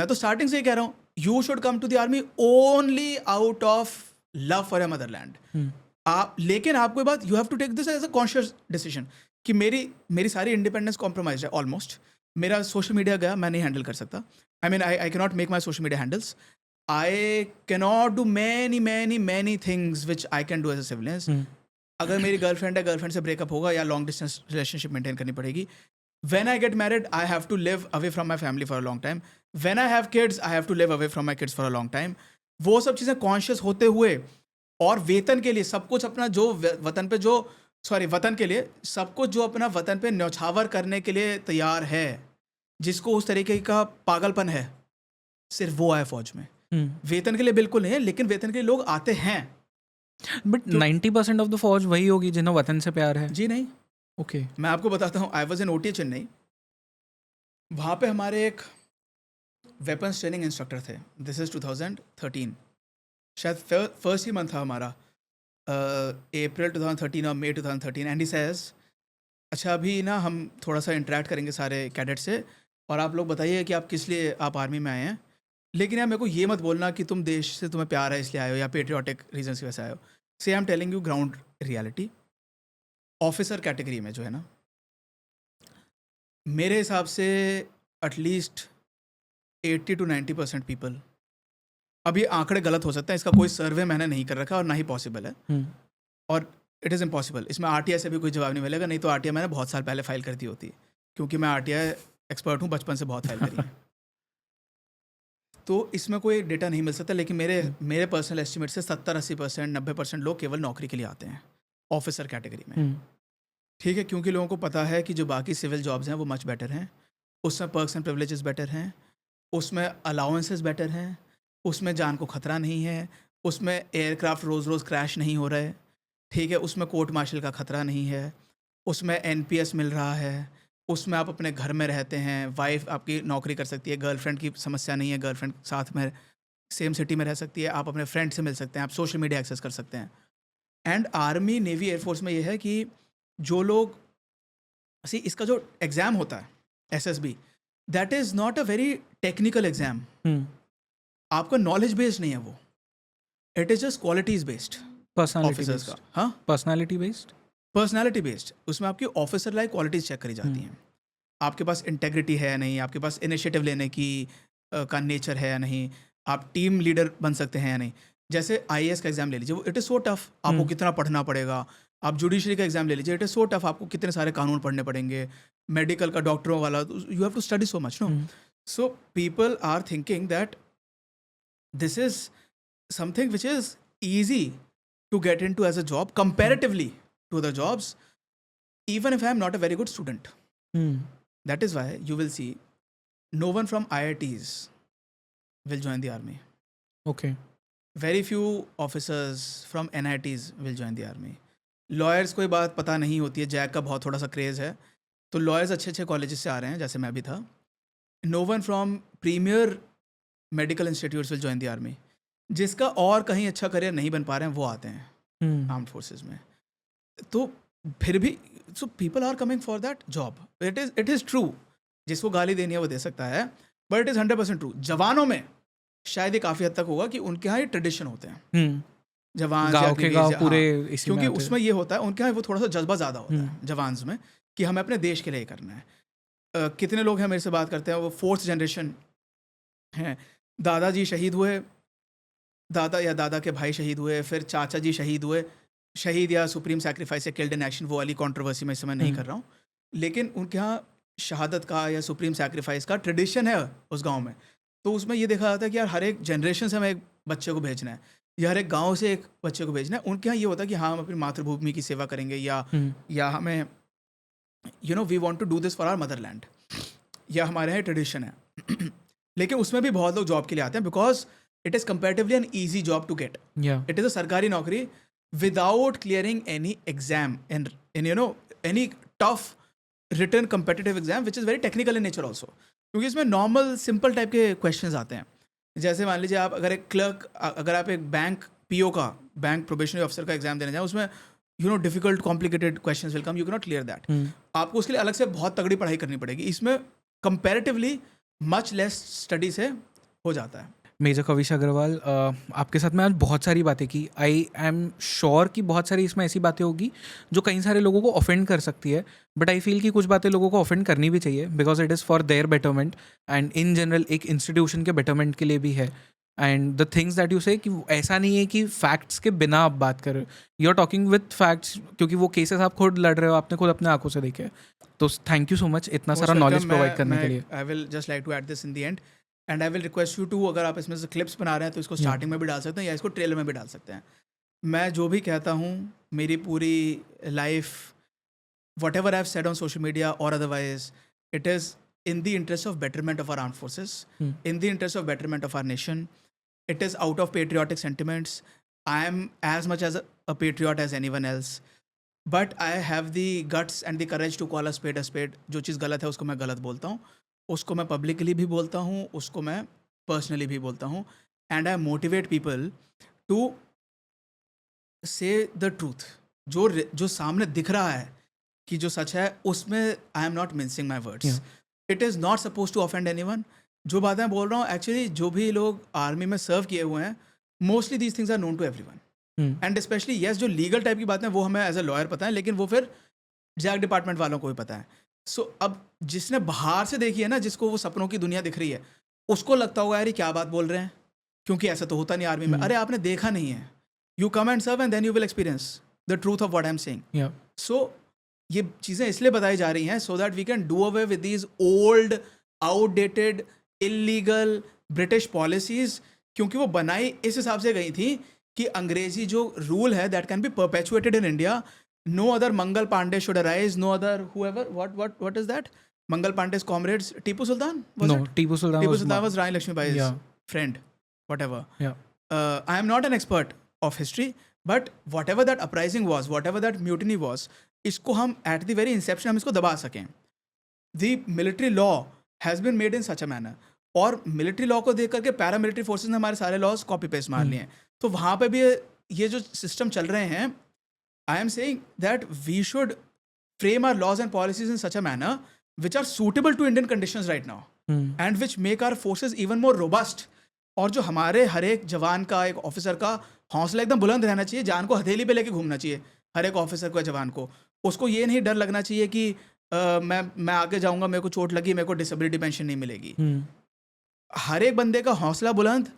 तो स्टार्टिंग से ही कह रहा हूँ, you should come to the army only out of love for your motherland. आप, लेकिन आपको ये बात, you have to take this as a conscious decision कि मेरी सारी इंडिपेंडेंस कॉम्प्रोमाइज है ऑलमोस्ट। मेरा सोशल मीडिया गया, मैं नहीं हैंडल कर सकता। I mean I can not make my social media handles. I can not do many things which I can do as a civilians. अगर मेरी गर्लफ्रेंड है, गर्लफ्रेंड से ब्रेकअप होगा या लॉन्ग डिस्टेंस रिलेशनशिप मेंटेन करनी पड़ेगी। When I get married, I have to live away from my family for a long time. When I have kids, I have to live away from my kids for a long time. वो सब चीज़ें कॉन्शियस होते हुए, और वेतन के लिए सब कुछ अपना जो वतन पे जो वतन के लिए सब कुछ जो अपना वतन पे न्यौछावर करने के लिए तैयार है, जिसको उस तरीके का पागलपन है, सिर्फ वो आए फौज में। वेतन के लिए बिल्कुल नहीं है, लेकिन वेतन के लिए लोग आते हैं। बट 90% ऑफ द फौज वही होगी जिन्हें वतन से प्यार है। जी नहीं, ओके। मैं आपको बताता हूँ, I was in OTA Chennai. वहाँ पे हमारे एक वेपन्स ट्रेनिंग इंस्ट्रक्टर थे। दिस इज़ 2013, शायद फर्स्ट ही मंथ था हमारा, अप्रैल 2013 और मई 2013। एंड ही सेज, अच्छा अभी ना हम थोड़ा सा इंटरेक्ट करेंगे सारे कैडेट से, और आप लोग बताइए कि आप किस लिए आप आर्मी में आए हैं, लेकिन यार मेरे को ये मत बोलना कि तुम देश से तुम्हें प्यार है इसलिए आए हो या पेट्रियाटिक रीजन की वजह से आए हो। से I am telling you ground reality. Officer category में जो है ना, मेरे हिसाब से एटलीस्ट 80 to 90% पीपल, अब ये आंकड़े गलत हो सकते हैं, इसका कोई सर्वे मैंने नहीं कर रखा और ना ही पॉसिबल है, और इट इज़ इम्पॉसिबल। इसमें RTI से भी कोई जवाब नहीं मिलेगा, नहीं तो RTI मैंने बहुत साल पहले फाइल कर दी होती, क्योंकि मैं RTI एक्सपर्ट हूँ, बचपन से बहुत फाइल करी है। तो इसमें कोई डेटा नहीं मिल सकता, लेकिन मेरे पर्सनल एस्टिमेट से 70-80%, 90% लोग केवल नौकरी के लिए आते हैं ऑफिसर कैटेगरी में। ठीक है, क्योंकि लोगों को पता है कि जो बाकी सिविल जॉब्स हैं वो मच बेटर हैं, उसमें पर्क्स एंड प्रिविलेजेस बेटर हैं, उसमें अलाउंसेस बेटर हैं, उसमें जान को खतरा नहीं है, उसमें एयरक्राफ्ट रोज़ रोज़ क्रैश नहीं हो रहे, ठीक है, उसमें कोर्ट मार्शल का खतरा नहीं है, उसमें NPS मिल रहा है, उसमें आप अपने घर में रहते हैं, वाइफ आपकी नौकरी कर सकती है, गर्लफ्रेंड की समस्या नहीं है, गर्लफ्रेंड साथ में सेम सिटी में रह सकती है, आप अपने फ्रेंड से मिल सकते हैं, आप सोशल मीडिया एक्सेस कर सकते हैं। एंड आर्मी, नेवी, एयरफोर्स में ये है कि जो लोग इसका जो एग्ज़ाम होता है SSB, that is not a very technical exam. आपका नॉलेज बेस्ड नहीं है वो, it is just qualities based officers का। हाँ, पर्सनालिटी बेस्ड, पर्सनालिटी बेस्ड। उसमें आपकी ऑफिसर लाइक क्वालिटीज़ चेक करी जाती हैं। आपके पास इंटेग्रिटी है या नहीं, आपके पास इनिशिएटिव लेने की का नेचर है या नहीं, आप टीम लीडर बन सकते हैं या नहीं। जैसे IAS का एग्जाम ले लीजिए, वो इट इज़ सो टफ, आपको कितना पढ़ना पड़ेगा। आप जुडिशरी का एग्जाम ले लीजिए, इट इज़ सो टफ, आपको कितने सारे कानून पढ़ने पड़ेंगे। मेडिकल का, डॉक्टरों वाला, you have to study so much, no. So people are thinking that this is something which is easy to get into as a job comparatively to the jobs, even if I am not a very good student. That is why you will see no one from IITs will join the army. Okay. Very few officers from NITs will join the army. Lawyers कोई बात पता नहीं होती है, जैक का बहुत थोड़ा सा क्रेज़ है, तो लॉयर्स अच्छे अच्छे कॉलेजेस से आ रहे हैं, जैसे मैं भी था। No one from premier medical institutes will join the army. जिसका और कहीं अच्छा करियर नहीं बन पा रहे हैं वो आते हैं आर्म्ड फोर्सेस में। तो फिर भी so people are coming for that job. It is true, जिसको गाली देनी है वो दे सकता है, बट इट इज़ 100% ट्रू। जवानों में शायद ये काफ़ी हद तक होगा कि उनके यहाँ ये ट्रेडिशन होते हैं, जवान गाँव के गाँव पूरे इसी में क्योंकि आते हैं। उसमें ये होता है, उनके यहाँ वो थोड़ा सा जज्बा ज़्यादा होता है जवान्स में कि हमें अपने देश के लिए करना है। कितने लोग हैं मेरे से बात करते हैं, वो 4th जनरेशन हैं, दादाजी शहीद हुए, दादा या दादा के भाई शहीद हुए, फिर चाचा जी शहीद हुए, शहीद या सुप्रीम सैक्रिफाइस या किल्ड इन एक्शन, वो वाली कंट्रोवर्सी मैं इस समय नहीं कर रहा हूँ, लेकिन उनके यहाँ शहादत का या सुप्रीम सैक्रिफाइस का ट्रेडिशन है उस गांव में, तो उसमें ये देखा जाता है कि यार हर एक जनरेशन से हमें एक बच्चे को भेजना है या हर एक गांव से एक बच्चे को भेजना है। उनके यहाँ ये होता है कि हाँ हम अपनी मातृभूमि की सेवा करेंगे या हमें we want to do this for our motherland, या हमारे यहाँ ट्रेडिशन है। लेकिन उसमें भी बहुत लोग जॉब के लिए आते हैं because it is comparatively an easy job to get. It is a सरकारी नौकरी without clearing any exam in any tough written competitive exam which is very technical in nature also, क्योंकि इसमें नॉर्मल सिंपल टाइप के क्वेश्चंस आते हैं। जैसे मान लीजिए आप अगर एक क्लर्क, अगर आप एक बैंक पीओ का, बैंक प्रोबेशनरी ऑफिसर का एग्जाम देने जाए, उसमें difficult complicated questions will come, you can not clear that. आपको उसके लिए अलग से बहुत तगड़ी पढ़ाई करनी पड़ेगी। इसमें कंपेरेटिवली मच लेस स्टडी से हो जाता है। मेजर कविश अग्रवाल, आपके साथ मैं आज बहुत सारी बातें की। आई एम श्योर कि बहुत सारी इसमें ऐसी बातें होगी जो कई सारे लोगों को ऑफेंड कर सकती है, बट आई फील कि कुछ बातें लोगों को ऑफेंड करनी भी चाहिए because it is for their betterment and in general एक इंस्टीट्यूशन के बेटरमेंट के लिए भी है। And the things that you से कि ऐसा नहीं है कि फैक्ट्स के बिना आप बात कर रहे हो, you are talking with facts, क्योंकि वो केसेस आप खुद लड़ रहे हो, आपने खुद अपने आंखों से देखे हैं। तो थैंक यू सो मच इतना सारा नॉलेज प्रोवाइड करने के लिए। I will just like to add this in the end and I will request you to, अगर आप इसमें से क्लिप्स बना रहे हैं तो इसको स्टार्टिंग में भी डाल सकते हैं या इसको ट्रेलर में भी डाल सकते हैं। मैं जो भी कहता हूँ, मेरी पूरी life, whatever I have said on social media और otherwise, it is in the interest of betterment of our armed forces, in the interest of betterment of our nation. It is out of patriotic sentiments. I am as much as a patriot as anyone else, but I have the guts and the courage to call a spade a spade. जो चीज़ गलत है उसको मैं गलत बोलता हूँ, उसको मैं पब्लिकली भी बोलता हूँ, उसको मैं पर्सनली भी बोलता हूँ, and I motivate people to say the truth. जो सामने दिख रहा है कि जो सच है, उसमें I am not mincing my words. It is not suppose to offend anyone. जो बातें बोल रहा हूँ, एक्चुअली जो भी लोग आर्मी में सर्व किए हुए हैं, mostly these things are known to everyone. And specially yes, जो लीगल टाइप की बातें वो हमें एज अ लॉयर पता है, लेकिन वो फिर जैक डिपार्टमेंट वालों को भी पता है। सो अब जिसने बाहर से देखी है ना, जिसको वो सपनों की दुनिया दिख रही है, उसको लगता होगा यार ये क्या बात बोल रहे हैं, क्योंकि ऐसा तो होता नहीं आर्मी में। अरे आपने देखा नहीं है, you come and serve and then you will experience the truth of what I am saying. So ये चीज़ें इसलिए बताई जा रही हैं so that we can do away with these old outdated illegal British policies, क्योंकि वो बनाई इस हिसाब से गई थी कि अंग्रेजी जो रूल है that can be perpetuated in India. No other Mangal Pandey should arise, no other whoever, what is that? Mangal Pandey's comrades, Tipu Sultan? No, Tipu Sultan was Rani Lakshmibai's friend, whatever. I am not an expert of history, but whatever that uprising was, whatever that mutiny was, इसको हम at the very inception हम इसको दबा सकें। The military law has been made in such a manner, और military law को देख करके paramilitary forces ने हमारे सारे laws copy paste मार लिए हैं। तो वहाँ पे भी ये जो system चल रहे हैं, I am saying that we should frame our laws and policies in such a manner which are suitable to Indian conditions right now, and which make our forces even more robust. और जो हमारे हर एक जवान का, एक ऑफिसर का हौसला एकदम बुलंद रहना चाहिए, जान को हथेली पे लेके घूमना चाहिए हर एक ऑफिसर को या जवान को। उसको ये नहीं डर लगना चाहिए कि मैं आगे जाऊंगा, मेरे को चोट लगी, मेरे को डिसेबिलिटी पेंशन नहीं मिलेगी। हर एक बंदे का हौसला बुलंद,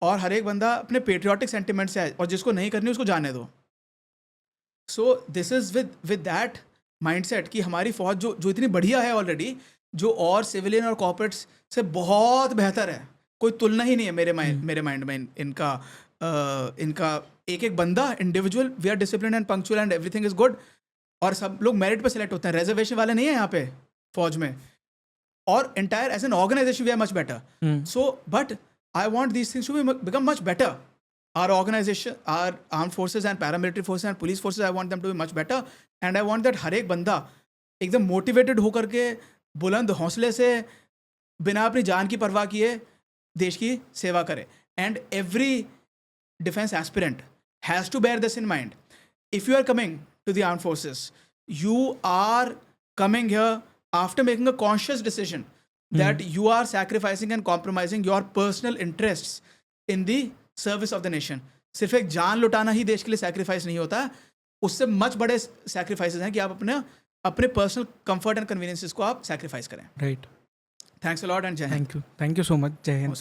और हर एक बंदा अपने पेट्रियाटिक सेंटिमेंट से है, और जिसको नहीं करनी उसको जाने दो। So this is with that mindset कि हमारी फौज जो इतनी बढ़िया है ऑलरेडी, जो और सिविलियन और कॉर्पोरेट्स से बहुत बेहतर है, कोई तुलना ही नहीं है मेरे माइंड में इनका एक एक बंदा individual. We are discipline and punctual and everything is good, और सब लोग मेरिट पे सिलेक्ट होते हैं, रिजर्वेशन वाले नहीं है यहाँ पे फौज में, और entire as an organization we are much better. So but I want these things to become much better. Our organization, our armed forces and paramilitary forces and police forces, I want them to be much better, and I want that हर एक बंदा एकदम मोटिवेटेड होकर के बुलंद हौसले से बिना अपनी जान की परवाह किए देश की सेवा करे। And every defense aspirant has to bear this in mind. If you are coming to the armed forces, you are coming here after making a conscious decision that you are sacrificing and compromising your personal interests in the service of the nation. सिर्फ एक जान लुटाना ही देश के लिए सैक्रिफाइस नहीं होता, उससे मच बड़े सैक्रिफाइसेस हैं कि आप अपने पर्सनल कंफर्ट एंड कन्वीनियंसेस को आप सैक्रिफाइस करें। Right. Thanks a lot and जय हिंद। Thank you so much. जय हिंद।